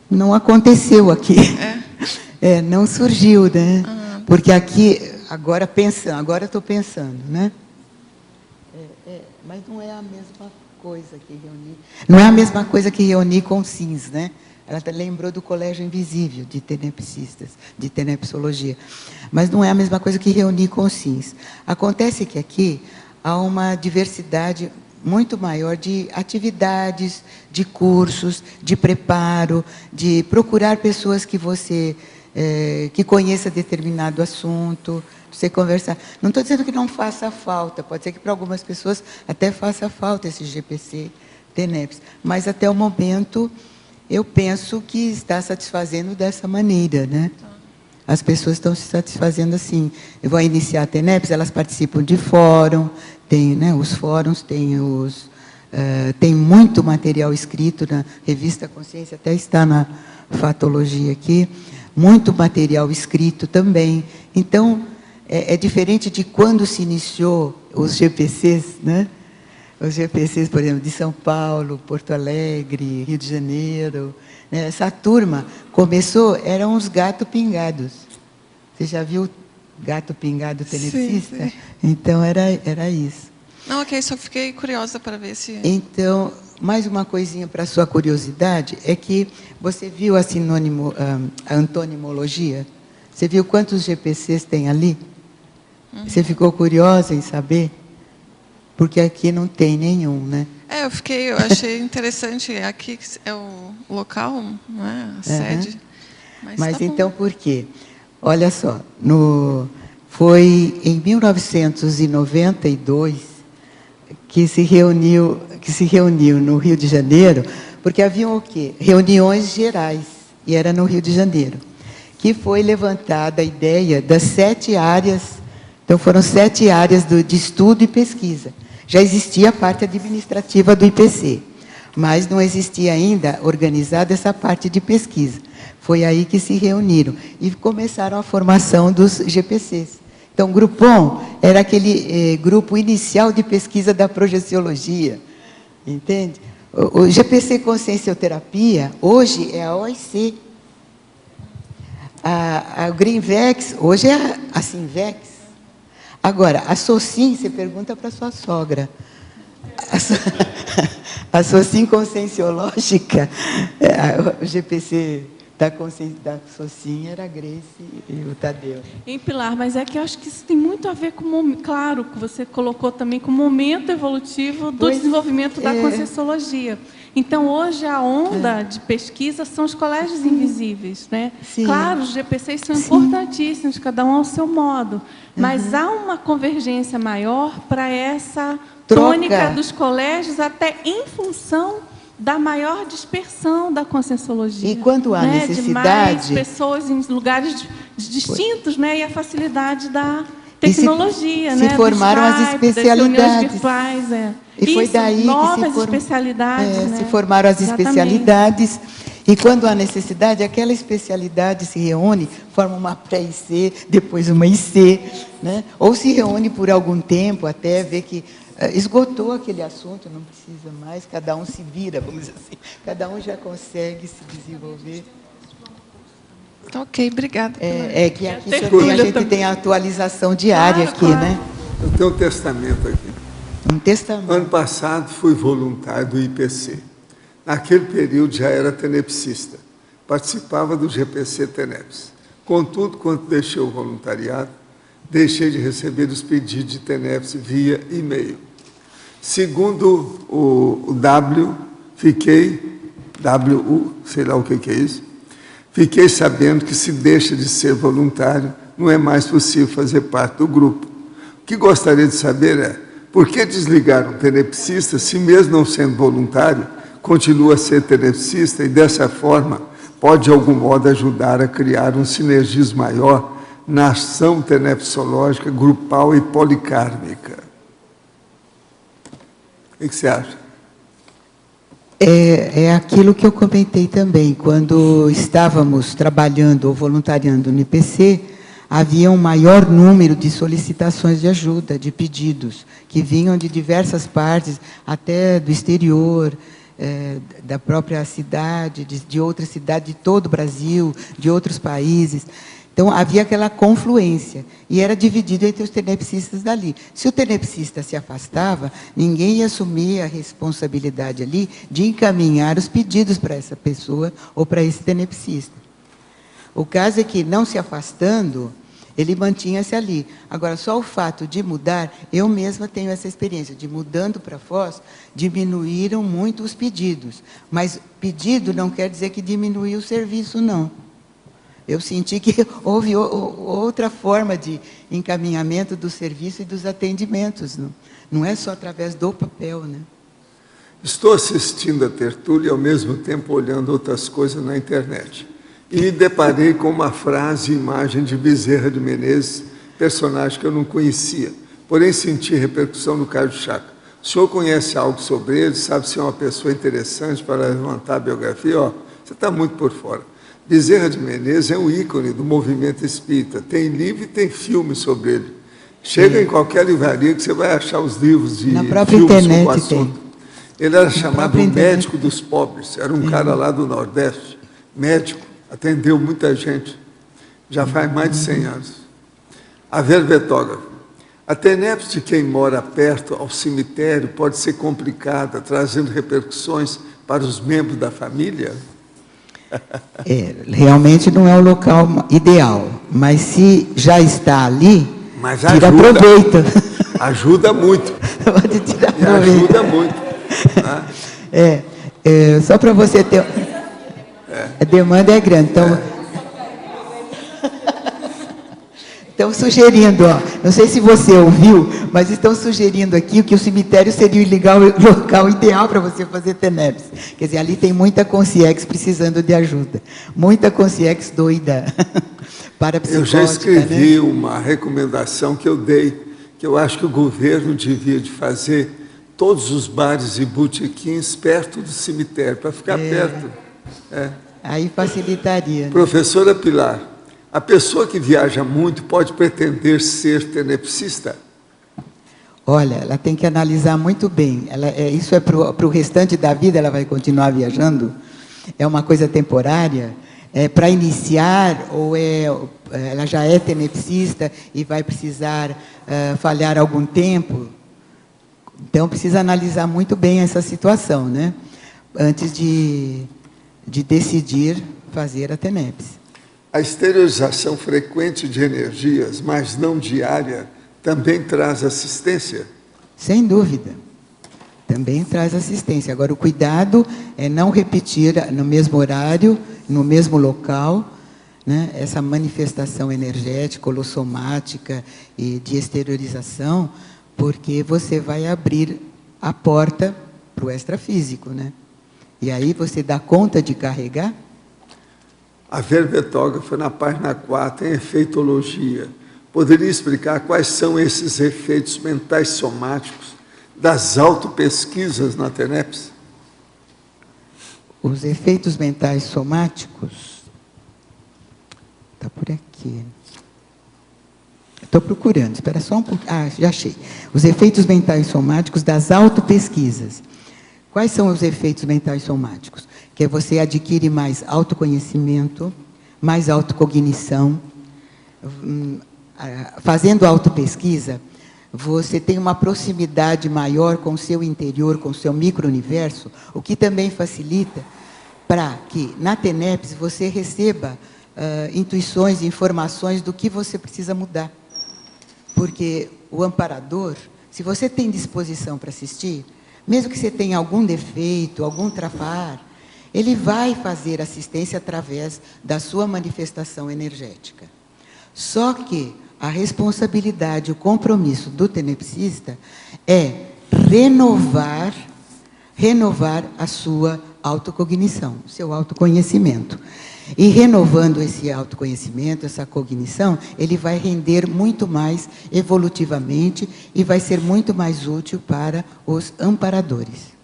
Não aconteceu aqui. Não surgiu, né? Porque aqui, agora estou pensando, né? Mas não é a mesma coisa que reunir. Não é a mesma coisa que reunir com SINS, né? Ela lembrou do Colégio Invisível de tenepsistas, de tenepsologia. Mas não é a mesma coisa que reunir com SINS. Acontece que aqui há uma diversidade muito maior de atividades, de cursos, de preparo, de procurar pessoas que você que conheça determinado assunto, você conversar. Não estou dizendo que não faça falta, pode ser que para algumas pessoas até faça falta esse GPC, TENEPS, mas até o momento eu penso que está satisfazendo dessa maneira, né? As pessoas estão se satisfazendo assim. Eu vou iniciar a TENEPS, elas participam de fórum, tem, né, os fóruns, tem muito material escrito na revista Consciência, até está na Fatologia aqui, muito material escrito também. Então, é diferente de quando se iniciou os GPCs, né? Os GPCs, por exemplo, de São Paulo, Porto Alegre, Rio de Janeiro. Né? Essa turma começou, eram os gatos pingados. Você já viu gato pingado tenepsista?
Sim.
Então, era isso.
Não, ok, só fiquei curiosa para ver se...
Então, mais uma coisinha para a sua curiosidade, é que você viu a antonimologia? Você viu quantos GPCs tem ali? Você ficou curiosa em saber? Porque aqui não tem nenhum, né?
Eu achei interessante. Aqui é o local, não é? A sede.
Mas tá então, por quê? Olha só, foi em 1992 que se reuniu no Rio de Janeiro, porque haviam o quê? Reuniões gerais, e era no Rio de Janeiro, que foi levantada a ideia das 7 áreas, então foram 7 áreas de estudo e pesquisa. Já existia a parte administrativa do IPC, mas não existia ainda organizada essa parte de pesquisa. Foi aí que se reuniram e começaram a formação dos GPCs. Então, o Grupom era aquele grupo inicial de pesquisa da projeciologia, entende? O GPC Consciencioterapia, hoje, é a OIC. A Greenvex, hoje é a Sinvex. Agora, a SOCIM, você pergunta para a sua sogra. A SOCIM Conscienciológica, o GPC da SOCIM era a Grace e o Tadeu.
Em Pilar, mas é que eu acho que isso tem muito a ver com, claro, que você colocou também com o momento evolutivo do desenvolvimento da Conscienciologia. Então, hoje, a onda de pesquisa são os colégios invisíveis, né?
Sim.
Claro, os GPCs são importantíssimos, cada um ao seu modo, mas há uma convergência maior para essa tônica dos colégios, até em função da maior dispersão da Conscienciologia.
E quando há necessidade...
De mais pessoas em lugares distintos, né? E a facilidade da tecnologia,
se formaram as especialidades.
Virtuais,
E foi daí
novas especialidades, né?
Se formaram as especialidades. E quando há necessidade, aquela especialidade se reúne, forma uma pré-IC, depois uma IC, né? Ou se reúne por algum tempo, até ver que esgotou aquele assunto, não precisa mais, cada um se vira, vamos dizer assim, cada um já consegue se desenvolver.
Ok, obrigada.
Que aqui a gente tem a atualização diária aqui, né?
Eu tenho um testamento aqui.
Um testamento.
Ano passado fui voluntário do IPC. Naquele período já era tenepsista. Participava do GPC TENEPS. Contudo, quando deixei o voluntariado, deixei de receber os pedidos de TENEPS via e-mail. Segundo o sei lá o que é isso, fiquei sabendo que se deixa de ser voluntário, não é mais possível fazer parte do grupo. O que gostaria de saber é, por que desligaram o tenepsista, se mesmo não sendo voluntário, continua a ser tenepsista e, dessa forma, pode, de algum modo, ajudar a criar um sinergismo maior na ação tenepsológica, grupal e policármica? O que você acha?
É aquilo que eu comentei também. Quando estávamos trabalhando ou voluntariando no IPC, havia um maior número de solicitações de ajuda, de pedidos, que vinham de diversas partes, até do exterior, da própria cidade, de outra cidade, de todo o Brasil, de outros países. Então, havia aquela confluência, e era dividido entre os tenepsistas dali. Se o tenepsista se afastava, ninguém ia assumir a responsabilidade ali de encaminhar os pedidos para essa pessoa ou para esse tenepsista. O caso é que, não se afastando, ele mantinha-se ali. Agora, só o fato de mudar, eu mesma tenho essa experiência, de mudando para Foz, diminuíram muito os pedidos. Mas pedido não quer dizer que diminuiu o serviço, não. Eu senti que houve outra forma de encaminhamento do serviço e dos atendimentos. Não é só através do papel, né?
Estou assistindo a tertúlia e, ao mesmo tempo, olhando outras coisas na internet. E me deparei com uma frase e imagem de Bezerra de Menezes, personagem que eu não conhecia, porém senti repercussão no Caio Chakra. O senhor conhece algo sobre ele? Sabe se é uma pessoa interessante para levantar a biografia? Ó, você está muito por fora. Bezerra de Menezes é um ícone do movimento espírita. Tem livro e tem filme sobre ele. Chega em qualquer livraria que você vai achar os livros de filmes com o assunto. Ele era chamado o médico dos pobres. Era um cara lá do Nordeste, médico, atendeu muita gente. Já faz mais de 100 anos. A verbetógrafa. A tenepse de quem mora perto ao cemitério pode ser complicada, trazendo repercussões para os membros da família?
Realmente não é o local ideal, mas se já está ali,
mas
tira proveito.
Ajuda muito.
Pode tirar proveito.
Ajuda muito.
Só para você ter... A demanda é grande, então... Estão sugerindo, não sei se você ouviu, mas estão sugerindo aqui que o cemitério seria o local ideal para você fazer tenepse. Quer dizer, ali tem muita consciex precisando de ajuda. Muita consciex doida.
Eu já escrevi uma recomendação que eu dei, que eu acho que o governo devia de fazer todos os bares e botequins perto do cemitério, para ficar perto.
Aí facilitaria. Né?
Professora Pilar, a pessoa que viaja muito pode pretender ser tenepsista?
Olha, ela tem que analisar muito bem. Isso é para o restante da vida, ela vai continuar viajando? É uma coisa temporária? É para iniciar ou ela já é tenepsista e vai precisar falhar algum tempo? Então, precisa analisar muito bem essa situação, né? Antes de decidir fazer a tenepse.
A exteriorização frequente de energias, mas não diária, também traz assistência?
Sem dúvida. Também traz assistência. Agora, o cuidado é não repetir no mesmo horário, no mesmo local, né, essa manifestação energética, holossomática e de exteriorização, porque você vai abrir a porta para o extrafísico, né? E aí você dá conta de carregar?
A verbetógrafa, na página 4, em efeitologia, poderia explicar quais são esses efeitos mentais somáticos das autopesquisas na tenepse?
Os efeitos mentais somáticos... Está por aqui. Estou procurando, espera só um pouquinho. Já achei. Os efeitos mentais somáticos das autopesquisas. Quais são os efeitos mentais somáticos? Que você adquire mais autoconhecimento, mais autocognição. Fazendo autopesquisa, você tem uma proximidade maior com o seu interior, com o seu micro-universo, o que também facilita para que, na tenepse, você receba intuições e informações do que você precisa mudar. Porque o amparador, se você tem disposição para assistir, mesmo que você tenha algum defeito, algum trafar, ele vai fazer assistência através da sua manifestação energética. Só que a responsabilidade, o compromisso do tenepsista é renovar a sua autocognição, o seu autoconhecimento. E renovando esse autoconhecimento, essa cognição, ele vai render muito mais evolutivamente e vai ser muito mais útil para os amparadores.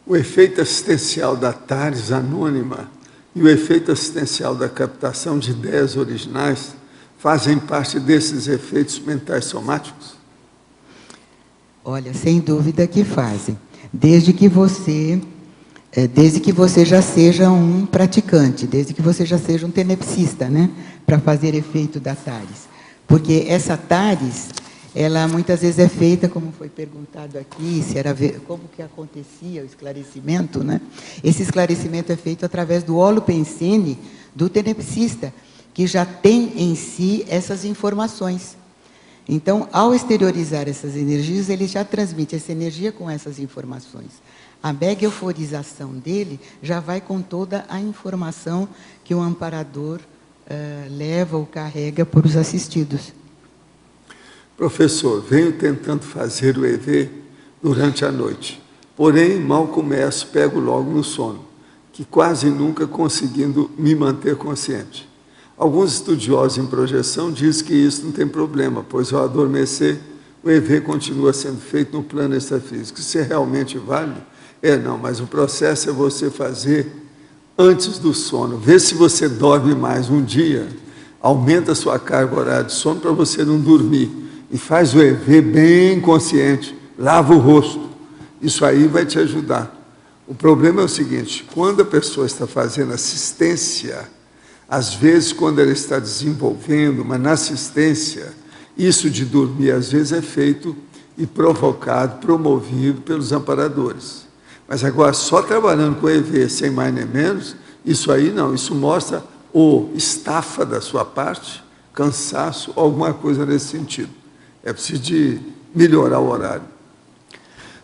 O efeito assistencial da TARES anônima e o efeito assistencial da captação de ideias originais fazem parte desses efeitos mentais somáticos?
Olha, sem dúvida que fazem. desde que você já seja um praticante, desde que você já seja um tenepsista, né? Para fazer efeito da TARES. Porque essa TARES, ela muitas vezes é feita, como foi perguntado aqui, como que acontecia o esclarecimento, né? Esse esclarecimento é feito através do holopensene do tenepsista, que já tem em si essas informações. Então, ao exteriorizar essas energias, ele já transmite essa energia com essas informações. A mega euforização dele já vai com toda a informação que o amparador leva ou carrega por os assistidos.
Professor, venho tentando fazer o EV durante a noite, porém, mal começo, pego logo no sono, que quase nunca conseguindo me manter consciente. Alguns estudiosos em projeção dizem que isso não tem problema, pois ao adormecer, o EV continua sendo feito no plano extrafísico. Isso é realmente válido? Não, mas o processo é você fazer antes do sono. Vê se você dorme mais um dia, aumenta a sua carga horária de sono para você não dormir. E faz o EV bem consciente, lava o rosto. Isso aí vai te ajudar. O problema é o seguinte, quando a pessoa está fazendo assistência, às vezes, quando ela está desenvolvendo, mas na assistência, isso de dormir, às vezes, é feito e provocado, promovido pelos amparadores. Mas agora, só trabalhando com EV, sem mais nem menos, isso aí não, isso mostra ou estafa da sua parte, cansaço, alguma coisa nesse sentido. É preciso de melhorar o horário.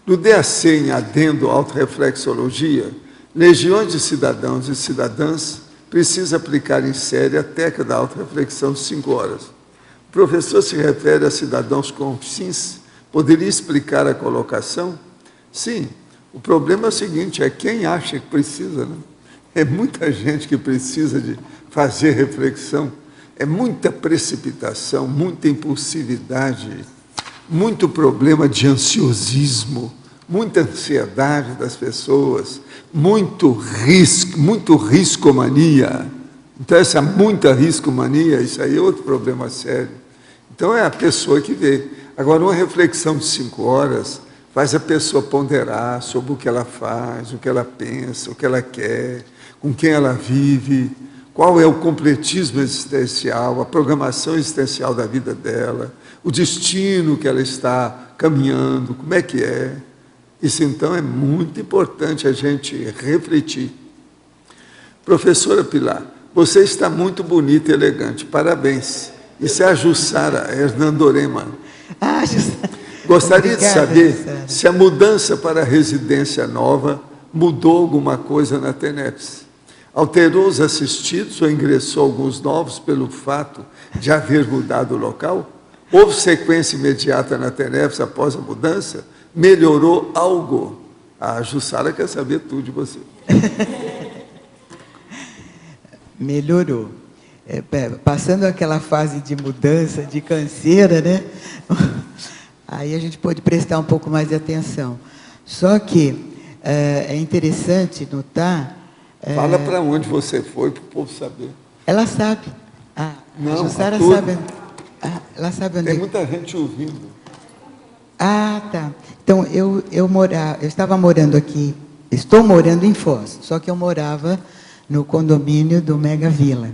No DAC, em adendo autorreflexologia, legiões de cidadãos e cidadãs precisa aplicar em série a técnica da autorreflexão de 5 horas. O professor se refere a cidadãos com SINS. Poderia explicar a colocação? Sim. O problema é o seguinte, é quem acha que precisa, né? É muita gente que precisa de fazer reflexão, é muita precipitação, muita impulsividade, muito problema de ansiosismo, muita ansiedade das pessoas, muito riscomania. Então, essa muita riscomania, isso aí é outro problema sério. Então, é a pessoa que vê. Agora, uma reflexão de 5 horas faz a pessoa ponderar sobre o que ela faz, o que ela pensa, o que ela quer, com quem ela vive, qual é o completismo existencial, a programação existencial da vida dela, o destino que ela está caminhando, como é que é. Isso, então, é muito importante a gente refletir. Professora Pilar, você está muito bonita e elegante, parabéns. Isso é a Jussara Hernandorema.
Ah, Jussara.
Gostaria de saber
Jussara,
se a mudança para a residência nova mudou alguma coisa na TENEPS. Alterou os assistidos ou ingressou alguns novos pelo fato de haver mudado o local? Houve sequência imediata na TENEPS após a mudança? Melhorou algo? A Jussara quer saber tudo de você.
Melhorou. Passando aquela fase de mudança, de canseira, né? Aí a gente pode prestar um pouco mais de atenção. Só que é interessante notar...
Fala para onde você foi, para o povo saber.
Ela sabe.
Não,
a Jussara
tudo.
sabe. Ela sabe onde...
Tem muita gente ouvindo.
Ah, tá. Então, eu estava morando aqui, estou morando em Foz, só que eu morava no condomínio do Mega Vila,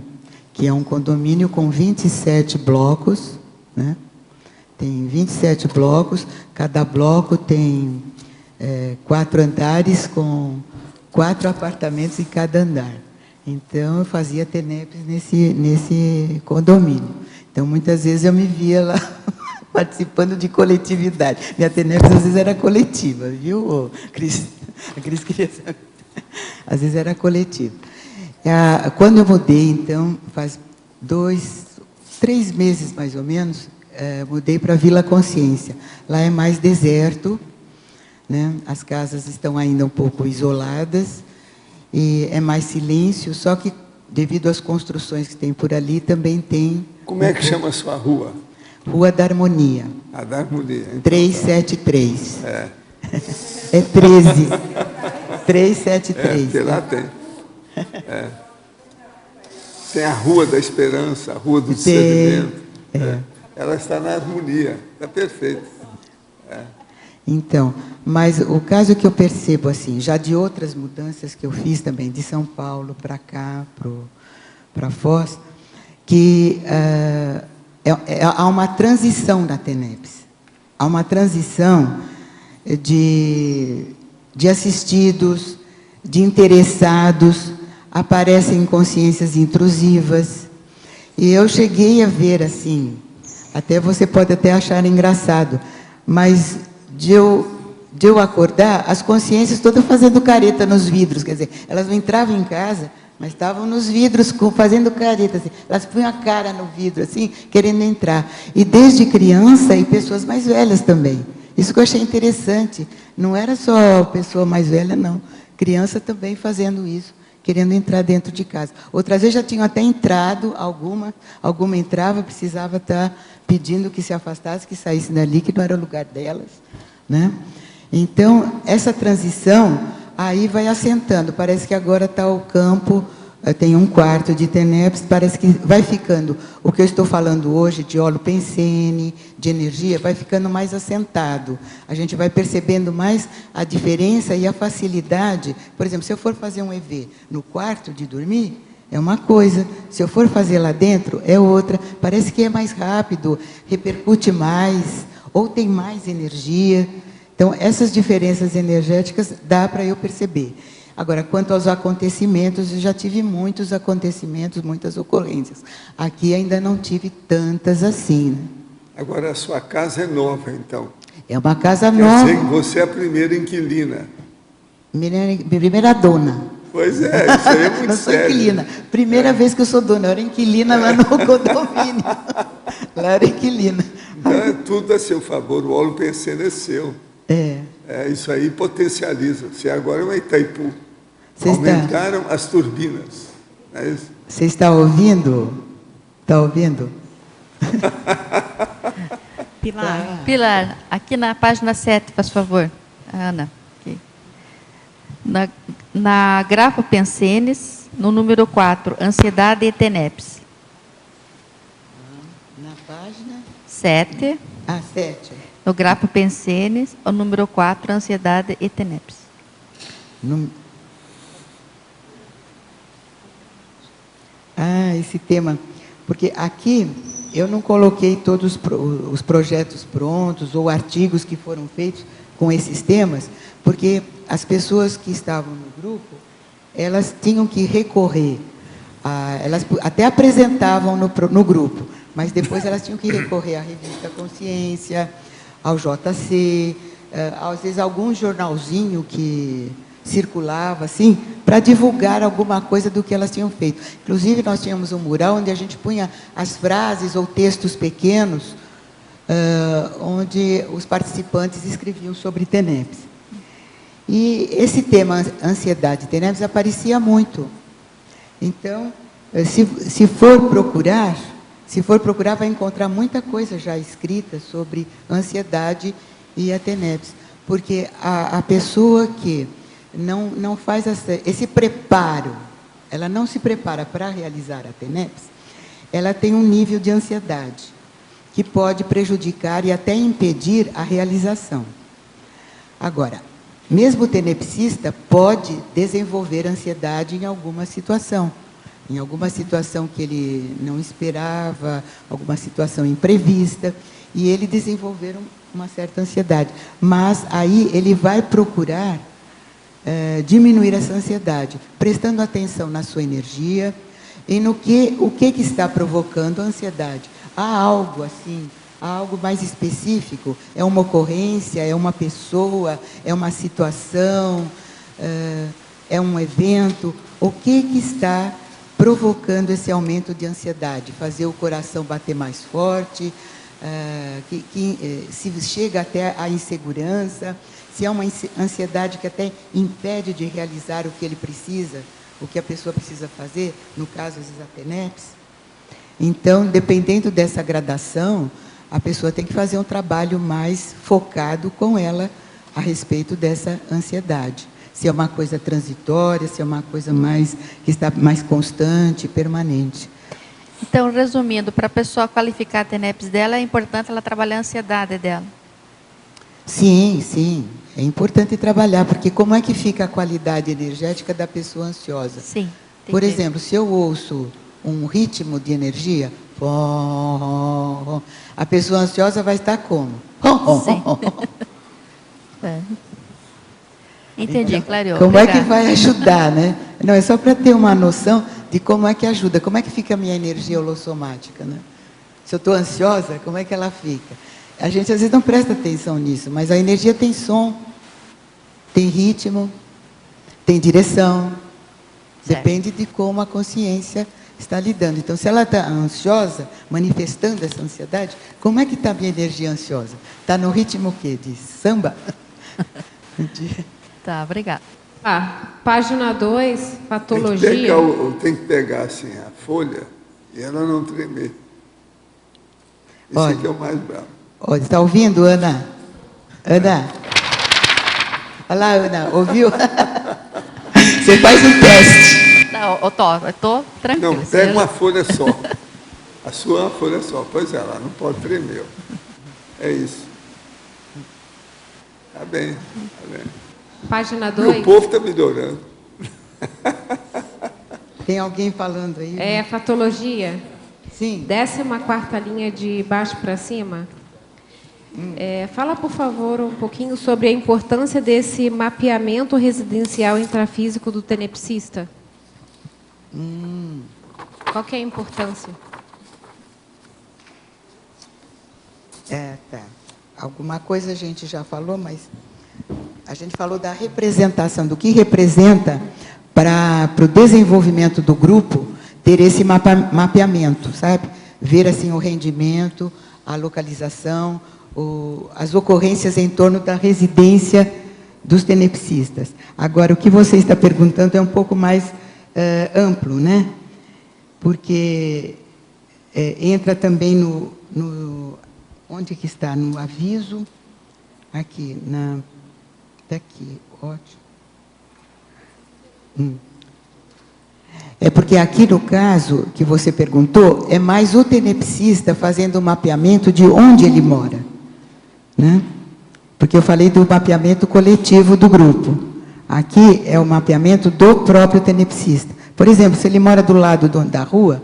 que é um condomínio com 27 blocos, né? Tem 27 blocos, cada bloco tem 4 andares com 4 apartamentos em cada andar. Então, eu fazia TENEPS nesse condomínio. Então, muitas vezes eu me via lá participando de coletividade. Minha TENEPS às vezes era coletiva, viu, Cris? A Cris queria saber. Às vezes era coletiva. Quando eu mudei, então, faz 3 meses mais ou menos, mudei para Vila Consciência. Lá é mais deserto, né? As casas estão ainda um pouco isoladas, e é mais silêncio, só que devido às construçõões que tem por ali, também tem...
Como é que chama a sua rua?
Rua da Harmonia.
A da Harmonia. Então,
373.
É
13. 373.
Porque lá tem. Tem a Rua da Esperança, a Rua do Discernimento. Ela está na harmonia, está perfeito.
Então, mas o caso que eu percebo, assim, já de outras mudanças que eu fiz também, de São Paulo para cá, para Foz, que há uma transição na TENEPS. Há uma transição de assistidos, de interessados, aparecem consciências intrusivas. E eu cheguei a ver, assim, até você pode até achar engraçado, mas de eu acordar, as consciências todas fazendo careta nos vidros, quer dizer, elas não entravam em casa, mas estavam nos vidros fazendo careta, assim, elas punham a cara no vidro, assim, querendo entrar. E desde criança e pessoas mais velhas também. Isso que eu achei interessante. Não era só pessoa mais velha, não. Criança também fazendo isso, querendo entrar dentro de casa. Outras vezes já tinham até entrado, alguma entrava, precisava estar pedindo que se afastasse, que saísse dali, que não era o lugar delas, né? Então, essa transição, aí vai assentando. Parece que agora está o campo, tem um quarto de TENEPS, parece que vai ficando, o que eu estou falando hoje, de holopensene, de energia, vai ficando mais assentado. A gente vai percebendo mais a diferença e a facilidade. Por exemplo, se eu for fazer um EV no quarto de dormir, é uma coisa. Se eu for fazer lá dentro, é outra. Parece que é mais rápido, repercute mais, ou tem mais energia. Então, essas diferenças energéticas dá para eu perceber. Agora, quanto aos acontecimentos, eu já tive muitos acontecimentos, muitas ocorrências. Aqui ainda não tive tantas assim, né?
Agora, a sua casa é nova, então.
É uma casa nova.
Quer dizer que você é a primeira inquilina.
Primeira dona.
Pois é, isso aí é muito
não sou
sério.
Inquilina. Primeira vez que eu sou dona, eu era inquilina lá no condomínio. Lá era inquilina.
Então, é tudo a seu favor, o holopensene é seu. Isso aí potencializa. Você agora é uma Itaipu. Aumentaram as turbinas. É isso?
Você está ouvindo? Está ouvindo?
Pilar, aqui na página 7, faz favor. Ana. Aqui. Na grafo pensenes, no número 4, ansiedade e TENEPS.
Na página?
7.
7.
No grafo pensenes, o número 4, ansiedade e TENEPS.
Esse tema. Porque aqui eu não coloquei todos os projetos prontos ou artigos que foram feitos com esses temas, porque as pessoas que estavam no grupo, elas tinham que recorrer, elas até apresentavam no grupo, mas depois elas tinham que recorrer à revista Consciência, ao JC, às vezes algum jornalzinho que circulava, assim, para divulgar alguma coisa do que elas tinham feito. Inclusive, nós tínhamos um mural onde a gente punha as frases ou textos pequenos, onde os participantes escreviam sobre TENEPS. E esse tema, ansiedade e TENEPS, aparecia muito. Então, se for procurar, vai encontrar muita coisa já escrita sobre ansiedade e a TENEPS. Porque a pessoa que não faz esse preparo, ela não se prepara para realizar a TENEPS, ela tem um nível de ansiedade que pode prejudicar e até impedir a realização. Agora, mesmo o tenepsista pode desenvolver ansiedade em alguma situação que ele não esperava, alguma situação imprevista, e ele desenvolver uma certa ansiedade. Mas aí ele vai procurar diminuir essa ansiedade, prestando atenção na sua energia e no o que está provocando a ansiedade. Há algo assim, há algo mais específico? É uma ocorrência, é uma pessoa, é uma situação, é um evento? O que está provocando esse aumento de ansiedade? Fazer o coração bater mais forte, se chega até a insegurança, se é uma ansiedade que até impede de realizar o que ele precisa, o que a pessoa precisa fazer, no caso, às vezes, a TENEPS. Então, dependendo dessa gradação, a pessoa tem que fazer um trabalho mais focado com ela a respeito dessa ansiedade. Se é uma coisa transitória, se é uma coisa que está mais constante, permanente.
Então, resumindo, para a pessoa qualificar a TENEPS dela, é importante ela trabalhar a ansiedade dela.
Sim, sim. É importante trabalhar, porque como é que fica a qualidade energética da pessoa ansiosa?
Sim.
Por exemplo, se eu ouço um ritmo de energia, a pessoa ansiosa vai estar como?
Sim. Entendi,
então,
clareou.
Como
Obrigada.
é que vai ajudar, né? Não, é só para ter uma noção de como é que ajuda, como é que fica a minha energia holossomática, né? Se eu estou ansiosa, como é que ela fica? A gente às vezes não presta atenção nisso, mas a energia tem som, tem ritmo, tem direção.
Certo.
Depende de como a consciência está lidando. Então, se ela está ansiosa, manifestando essa ansiedade, como é que está a minha energia ansiosa? Está no ritmo o quê? De samba?
Tá, obrigada.
Página 2, patologia.
Tem que pegar assim, a folha e ela não tremer. Isso aqui é o mais bravo.
Olha, está ouvindo, Ana? Ana? Olha lá, Ana, ouviu? Você faz um teste.
Não, eu tô tranquila.
Não, pega uma folha só. A sua é uma folha só. Pois é, ela não pode tremer. É isso. Tá bem, tá bem.
Página 2.
O povo está melhorando.
Tem alguém falando aí?
É patologia.
Sim.
14ª linha de baixo para cima. Fala, por favor, um pouquinho sobre a importância desse mapeamento residencial intrafísico do tenepsista. Qual que é a importância?
Tá. Alguma coisa a gente já falou, mas a gente falou da representação, do que representa para o desenvolvimento do grupo ter esse mapeamento, sabe? Ver assim o rendimento, a localização, as ocorrências em torno da residência dos tenepsistas. Agora, o que você está perguntando é um pouco mais amplo, né? Porque entra também no... Onde que está? No aviso. Aqui, daqui, ótimo. É porque aqui no caso que você perguntou, é mais o tenepsista fazendo o mapeamento de onde ele mora, né? Porque eu falei do mapeamento coletivo do grupo. Aqui é o mapeamento do próprio tenepsista. Por exemplo, se ele mora do lado da rua,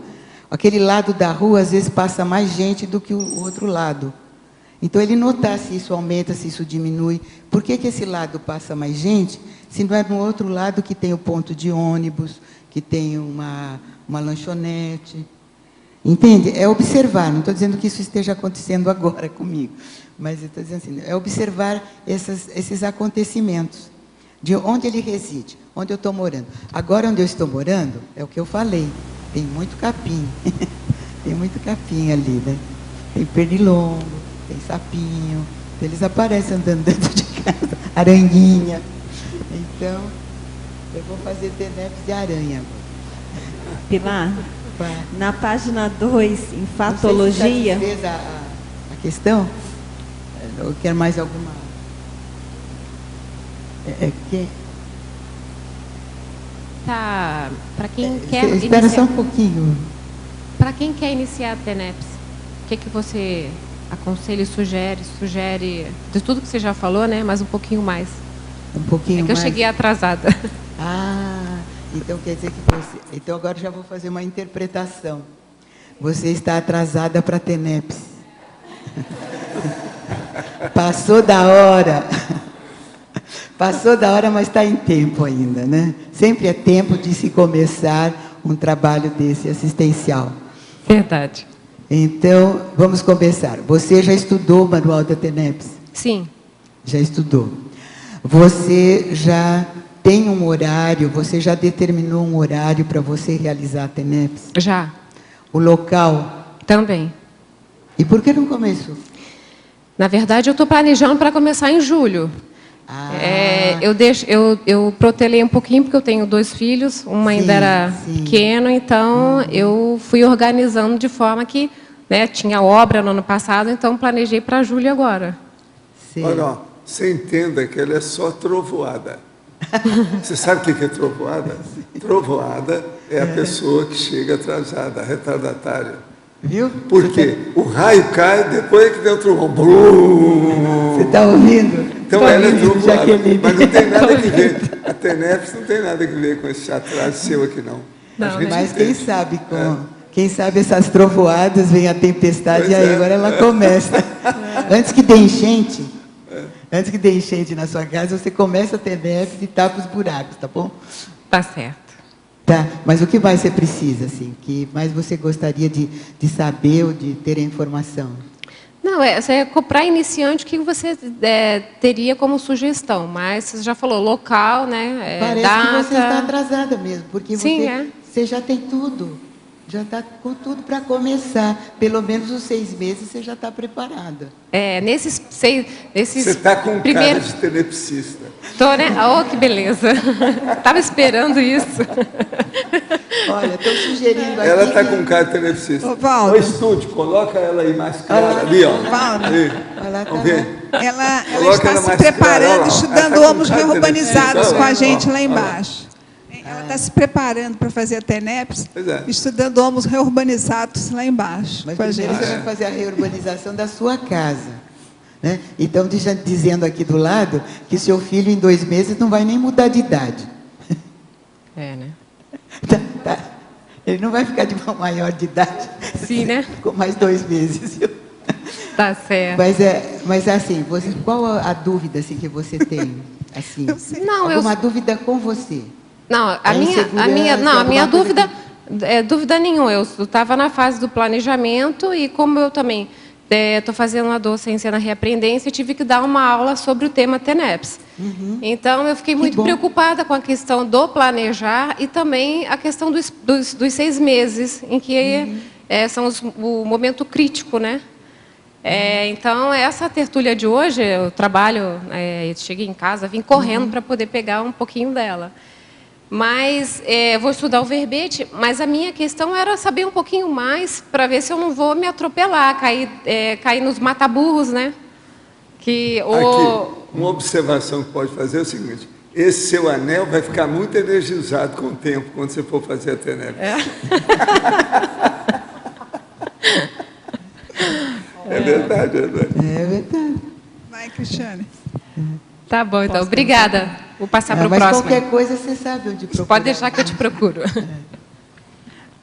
aquele lado da rua às vezes passa mais gente do que o outro lado. Então, ele notar se isso aumenta, se isso diminui. Por que esse lado passa mais gente, se não é no outro lado que tem o ponto de ônibus, que tem uma lanchonete? Entende? É observar, não estou dizendo que isso esteja acontecendo agora comigo, mas eu estou dizendo assim, é observar esses acontecimentos, de onde ele reside, onde eu estou morando. Agora, onde eu estou morando, é o que eu falei, tem muito capim, tem muito capim ali, né? Tem pernilongo, tem sapinho, eles aparecem andando dentro de casa, aranguinha. Então, eu vou fazer TENEPS de aranha.
Pilar, na página 2, em fatologia...
Não sei se a questão? Ou quer mais alguma?
Tá, para quem quer
espera
iniciar,
só um pouquinho.
Para quem quer iniciar a TENEPS, o que você aconselha e sugere de tudo que você já falou, né? Mas um pouquinho mais.
Um pouquinho mais?
É que eu cheguei atrasada.
Então quer dizer que você... Então agora já vou fazer uma interpretação. Você está atrasada para a TENEPS. Passou da hora. Passou da hora, mas está em tempo ainda, né? Sempre é tempo de se começar um trabalho desse assistencial.
Verdade.
Então, vamos começar. Você já estudou o Manual da TENEPS?
Sim.
Já estudou. Você já tem um horário, você já determinou um horário para você realizar a TENEPS?
Já. O
local?
Também.
E por que não começou?
Na verdade, eu estou planejando para começar em julho. Eu protelei um pouquinho, porque eu tenho 2 filhos, uma ainda era pequena, então eu fui organizando de forma que, né, tinha obra no ano passado, então planejei para julho agora.
Olha, você entenda que ela é só trovoada. Você sabe o que é trovoada? Trovoada é a pessoa que chega atrasada, retardatária.
Viu?
Porque o raio cai depois que deu o trovão.
Você está ouvindo?
Então ela é trovoada, mas não tem nada a ver. A TENEPS não tem nada a ver com esse atraso seu aqui, não.
Mas quem sabe, quem sabe essas trovoadas, vem a tempestade, e aí agora ela começa. Antes que dê enchente, na sua casa, você começa a TENEPS e tapa os buracos, tá bom?
Tá certo.
Tá, mas o que mais você precisa, assim? Que mais você gostaria de saber ou de ter a informação?
Não, para iniciante, o que você teria como sugestão? Mas você já falou local, né?
Parece
data.
que você está atrasada mesmo, porque
Sim,
você já tem tudo. Já está com tudo para começar. Pelo menos os 6 meses você já está preparada.
Nesses 6...
Você está com cara de tenepsista.
Tô, né? Oh, que beleza. Estava esperando isso.
Olha, estou sugerindo aqui...
Ela está com cara de tenepsista.
Valdo.
O estúdio, coloca ela aí mais clara. Ali, ó.
Valdo.
Vamos ver?
Ela
Coloca
está se
mais
preparando,
clara,
estudando homos reurbanizados com a gente lá embaixo. Ela está se preparando para fazer a TENEPS, estudando homos reurbanizados lá embaixo.
Mas primeiro você vai fazer a reurbanização da sua casa. Né? Então, dizendo aqui do lado que seu filho em 2 meses não vai nem mudar de idade.
Né?
Tá. Ele não vai ficar de maior de idade.
Sim, né?
Com mais 2 meses.
Tá certo.
Mas assim, qual a dúvida assim, que você tem? Assim, alguma dúvida com você?
Não, a minha dúvida, dúvida nenhuma. Eu estava na fase do planejamento e como eu também estou fazendo uma docência na reaprendência, eu tive que dar uma aula sobre o tema TENEPS. Então, eu fiquei muito preocupada com a questão do planejar e também a questão dos 6 meses, em que são o momento crítico, né? Então, essa tertúlia de hoje, eu trabalho, cheguei em casa, vim correndo para poder pegar um pouquinho dela. Mas vou estudar o verbete, mas a minha questão era saber um pouquinho mais para ver se eu não vou me atropelar, cair nos mataburros, né?
Aqui, uma observação que pode fazer é o seguinte: esse seu anel vai ficar muito energizado com o tempo, quando você for fazer a TENEPS. É verdade, é verdade.
É verdade.
Vai, Cristiane.
Tá bom, então. Obrigada. Vou passar para o próximo.
Mas qualquer coisa você sabe onde procurar.
Pode deixar que eu te procuro.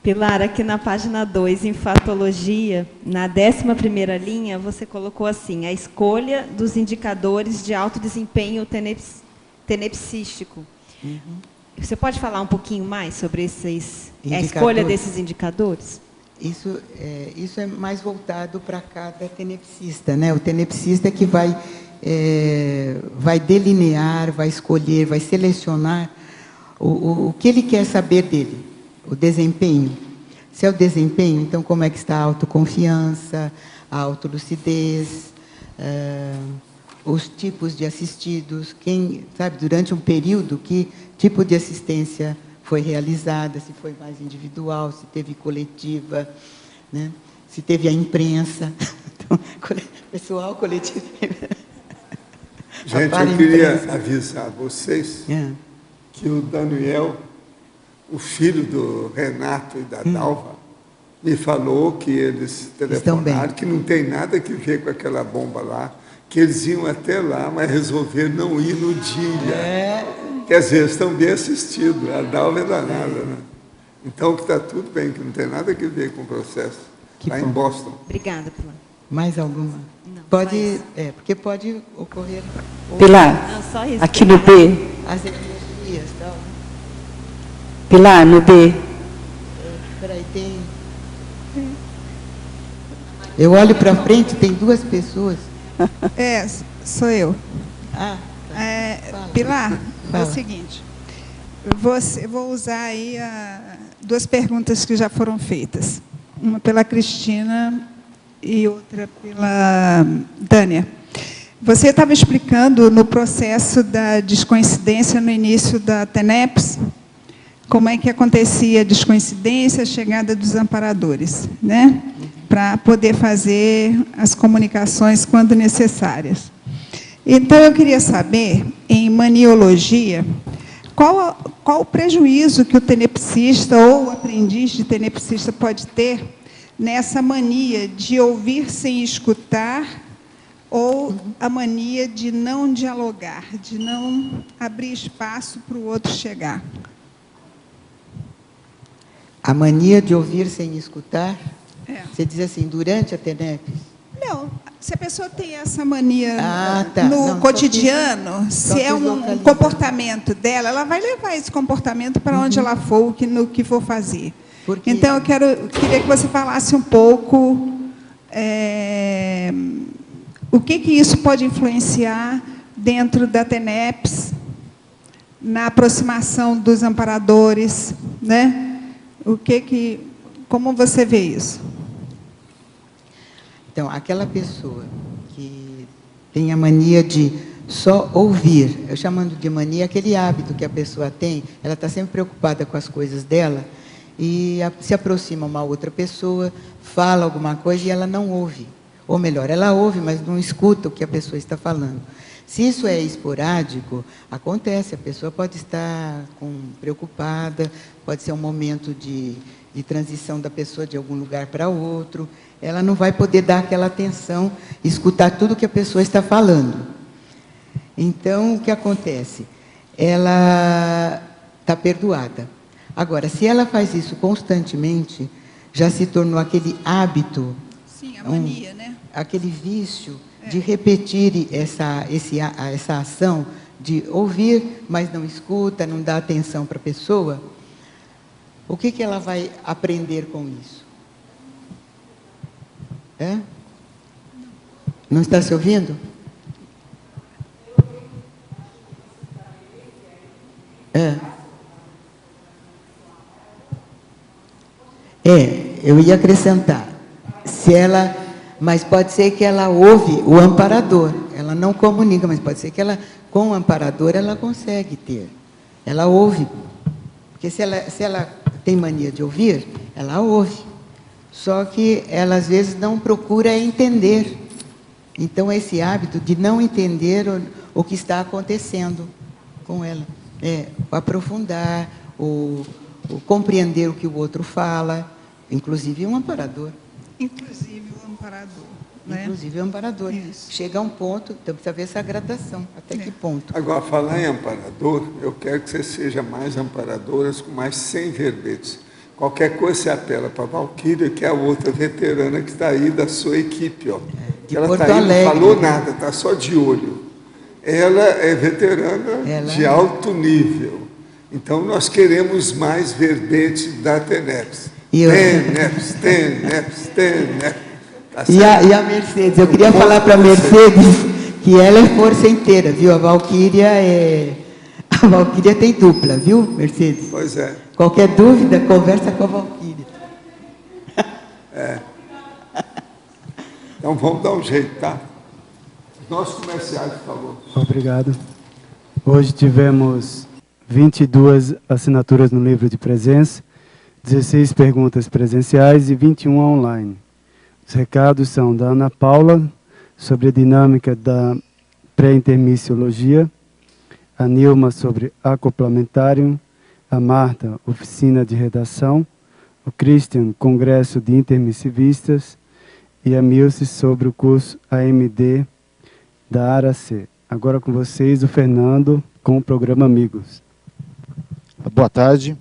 Pilar, aqui na página 2, em fatologia, na 11ª linha, você colocou assim: a escolha dos indicadores de alto desempenho tenepsístico. Você pode falar um pouquinho mais sobre a escolha desses indicadores?
Isso é mais voltado para cada tenepsista, né? O tenepsista é que vai delinear, vai escolher, vai selecionar o que ele quer saber dele, o desempenho. Se é o desempenho, então como é que está a autoconfiança, a autolucidez, os tipos de assistidos, durante um período, que tipo de assistência foi realizada, se foi mais individual, se teve coletiva, né? Se teve a imprensa. Então, pessoal, coletivo.
Gente, eu queria avisar vocês que o Daniel, o filho do Renato e da Dalva, me falou que eles telefonaram, que não tem nada que ver com aquela bomba lá, que eles iam até lá, mas resolveram não ir no dia. Quer dizer, estão bem assistidos, a Dalva é danada, né? Então, que está tudo bem, que não tem nada a ver com o processo. Está em Boston.
Obrigada, Pilar.
Mais alguma? Não, pode, porque pode ocorrer...
Pilar,
não, só isso,
aqui no B.
As energias, tal.
Pilar, no B.
Peraí, tem... Eu olho para frente, tem 2 pessoas.
Sou eu. Pilar,
Fala.
É o seguinte, vou usar aí 2 perguntas que já foram feitas. Uma pela Cristina e outra pela Dânia. Você estava explicando no processo da descoincidência no início da TENEPS, como é que acontecia a descoincidência, a chegada dos amparadores, né? Para poder fazer as comunicações quando necessárias. Então, eu queria saber, em maniologia, qual o prejuízo que o tenepsista ou o aprendiz de tenepsista pode ter
nessa mania de ouvir sem escutar ou a mania de não dialogar, de não abrir espaço para o outro chegar?
A mania de ouvir sem escutar?
É.
Você diz assim, durante a TENEPS?
Não, se a pessoa tem essa mania
tá.
no
Não,
cotidiano,
só
se é um comportamento dela, ela vai levar esse comportamento para onde ela for, no que for fazer. Então, queria que você falasse um pouco o que isso pode influenciar dentro da TENEPS, na aproximação dos amparadores, né? Como você vê isso?
Então, aquela pessoa que tem a mania de só ouvir, eu chamando de mania aquele hábito que a pessoa tem, ela está sempre preocupada com as coisas dela, e se aproxima uma outra pessoa, fala alguma coisa e ela não ouve. Ou melhor, ela ouve, mas não escuta o que a pessoa está falando. Se isso é esporádico, acontece, a pessoa pode estar preocupada, pode ser um momento de transição da pessoa de algum lugar para outro, ela não vai poder dar aquela atenção, escutar tudo que a pessoa está falando. Então, o que acontece? Ela está perdoada. Agora, se ela faz isso constantemente, já se tornou aquele hábito,
sim, a mania, né?
Aquele vício de repetir essa ação, de ouvir, mas não escuta, não dá atenção para a pessoa, o que ela vai aprender com isso? Não está se ouvindo? Eu ia acrescentar, mas pode ser que ela ouve o amparador, ela não comunica, mas pode ser que ela, com o amparador, ela consegue ter, ela ouve, porque se ela tem mania de ouvir, ela ouve, só que ela às vezes não procura entender, então esse hábito de não entender o que está acontecendo com ela, aprofundar, o compreender o que o outro fala, inclusive um amparador.
Inclusive o amparador. Né?
Inclusive o amparador. Isso. Chega a um ponto, então precisa ver essa gradação, até que ponto.
Agora, falar em amparador, eu quero que você seja mais amparadoras com mais 100 verbetes. Qualquer coisa você apela para a Valquíria, que é a outra veterana que está aí da sua equipe. Ó. Ela está aí, não falou nada, está só de olho. Ela é veterana de alto nível. Então, nós queremos mais verbetes da TENEPS. TENEPS. Tá
e a Mercedes, eu queria falar para a Mercedes que ela é força inteira, viu? A Valquíria tem dupla, viu, Mercedes?
Pois é.
Qualquer dúvida, conversa com a Valquíria.
Então, vamos dar um jeito, tá? Nosso comerciário, por favor.
Obrigado. Hoje tivemos 22 assinaturas no livro de presença, 16 perguntas presenciais e 21 online. Os recados são da Ana Paula, sobre a dinâmica da pré-intermissiologia, a Nilma sobre acoplamentário, a Marta, oficina de redação, o Christian, congresso de intermissivistas, e a Milce sobre o curso AMD da ARAC. Agora com vocês o Fernando, com o programa Amigos.
Boa tarde.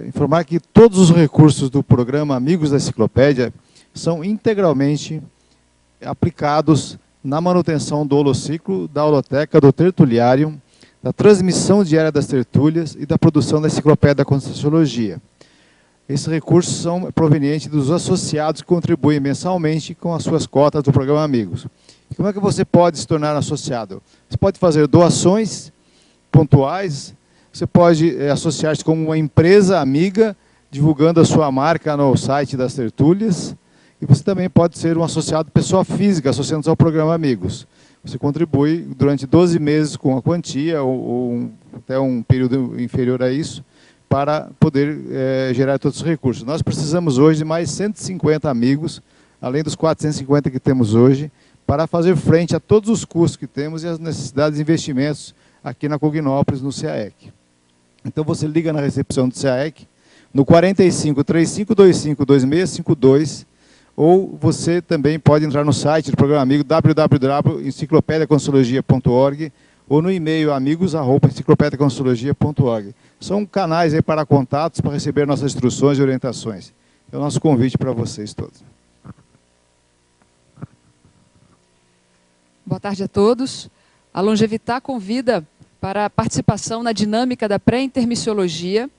Informar que todos os recursos do programa Amigos da Enciclopédia são integralmente aplicados na manutenção do holociclo, da holoteca, do tertuliário, da transmissão diária das tertúlias e da produção da Enciclopédia da Conscienciologia. Esses recursos são provenientes dos associados que contribuem mensalmente com as suas cotas do programa Amigos. Como é que você pode se tornar associado? Você pode fazer doações pontuais, você pode associar-se como uma empresa amiga, divulgando a sua marca no site das tertúlias, e você também pode ser um associado pessoa física, associando-se ao programa Amigos. Você contribui durante 12 meses com a quantia, ou até um período inferior a isso, para poder gerar todos os recursos. Nós precisamos hoje de mais 150 amigos, além dos 450 que temos hoje, para fazer frente a todos os custos que temos e as necessidades de investimentos aqui na Cognópolis, no CAEC. Então, você liga na recepção do CAEC, no 45 3525 2652, ou você também pode entrar no site do Programa Amigo, www.enciclopediaconsciologia.org, ou no e-mail amigos@enciclopediaconsciologia.org. São canais aí para contatos, para receber nossas instruções e orientações. É o nosso convite para vocês todos.
Boa tarde a todos. A Longevitar convida para a participação na dinâmica da pré-intermissiologia,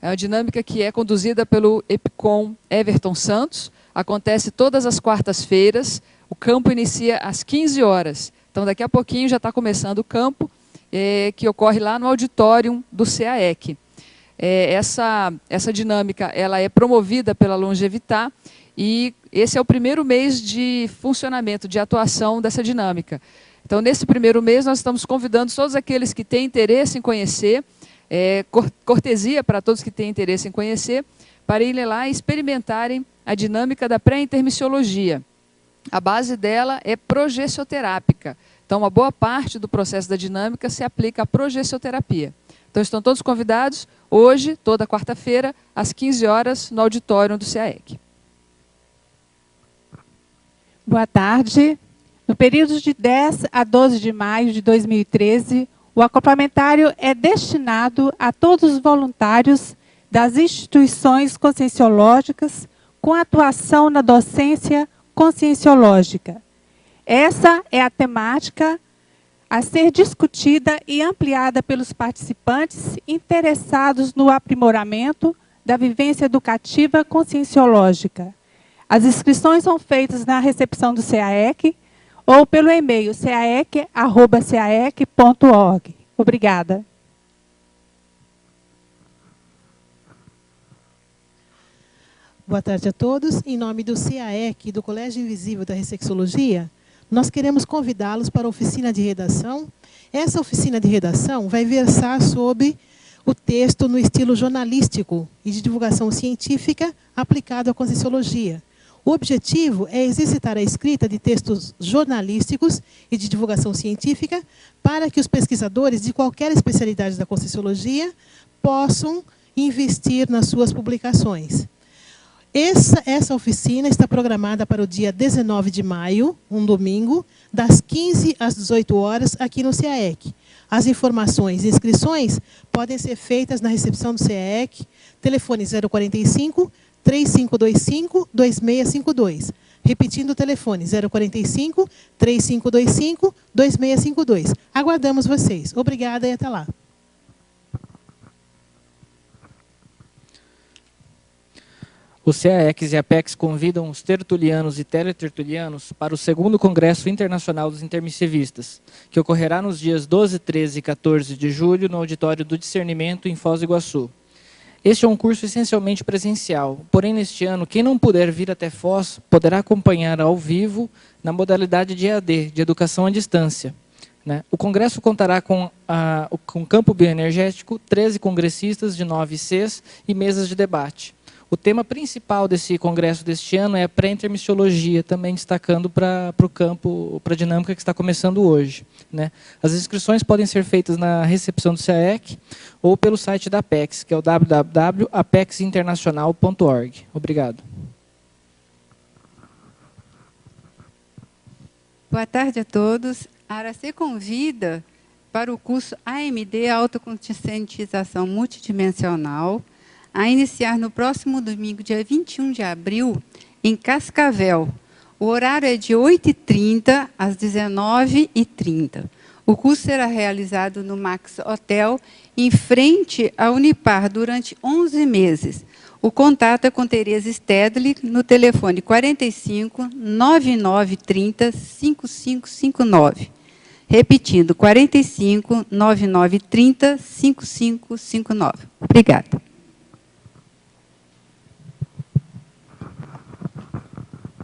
a dinâmica que é conduzida pelo EPCOM Everton Santos, acontece todas as quartas-feiras, o campo inicia às 15 horas. Então, daqui a pouquinho já está começando o campo, que ocorre lá no auditório do CAEC. Essa dinâmica ela é promovida pela Longevitar e esse é o primeiro mês de funcionamento, de atuação dessa dinâmica. Então, nesse primeiro mês, nós estamos convidando todos aqueles que têm interesse em conhecer, cortesia para todos que têm interesse em conhecer, para irem lá e experimentarem a dinâmica da pré-intermissiologia. A base dela é progessioterápica. Então, uma boa parte do processo da dinâmica se aplica à progessioterapia. Então, estão todos convidados, hoje, toda quarta-feira, às 15 horas, no auditório do CAEC.
Boa tarde. No período de 10 a 12 de maio de 2013, o acoplamentário é destinado a todos os voluntários das instituições conscienciológicas com atuação na docência conscienciológica. Essa é a temática a ser discutida e ampliada pelos participantes interessados no aprimoramento da vivência educativa conscienciológica. As inscrições são feitas na recepção do CAEC ou pelo e-mail caec@caec.org. Obrigada.
Boa tarde a todos. Em nome do CAEC, do Colégio Invisível da Ressexologia, nós queremos convidá-los para a oficina de redação. Essa oficina de redação vai versar sobre o texto no estilo jornalístico e de divulgação científica aplicado à Conscienciologia. O objetivo é exercitar a escrita de textos jornalísticos e de divulgação científica para que os pesquisadores de qualquer especialidade da Conscienciologia possam investir nas suas publicações. Essa oficina está programada para o dia 19 de maio, um domingo, das 15 às 18 horas, aqui no CAEC. As informações e inscrições podem ser feitas na recepção do CAEC, telefone 045 3525 2652. Repetindo o telefone, 045 3525 2652. Aguardamos vocês. Obrigada e até lá.
O CAEX e a APEX convidam os tertulianos e teletertulianos para o 2º Congresso Internacional dos Intermissivistas, que ocorrerá nos dias 12, 13 e 14 de julho no Auditório do Discernimento, em Foz do Iguaçu. Este é um curso essencialmente presencial, porém, neste ano, quem não puder vir até Foz poderá acompanhar ao vivo na modalidade de EAD, de Educação à Distância. O congresso contará com campo bioenergético, 13 congressistas de 9 ICs e mesas de debate. O tema principal desse congresso deste ano é a pré-intermissiologia, também destacando para o campo, para a dinâmica que está começando hoje. As inscrições podem ser feitas na recepção do CAEC ou pelo site da APEX, que é o www.apexinternacional.org. Obrigado.
Boa tarde a todos. A Aracê convida para o curso AMD, Autoconscientização Multidimensional, a iniciar no próximo domingo, dia 21 de abril, em Cascavel. O horário é de 8h30 às 19h30. O curso será realizado no Max Hotel, em frente à Unipar, durante 11 meses. O contato é com Tereza Stedley, no telefone 45 9930 5559. Repetindo, 45 9930 5559. Obrigada.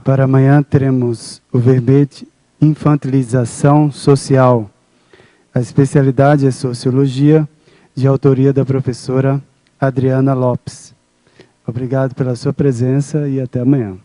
Para amanhã teremos o verbete Infantilização Social. A especialidade é Sociologia, de autoria da professora Adriana Lopes. Obrigado pela sua presença e até amanhã.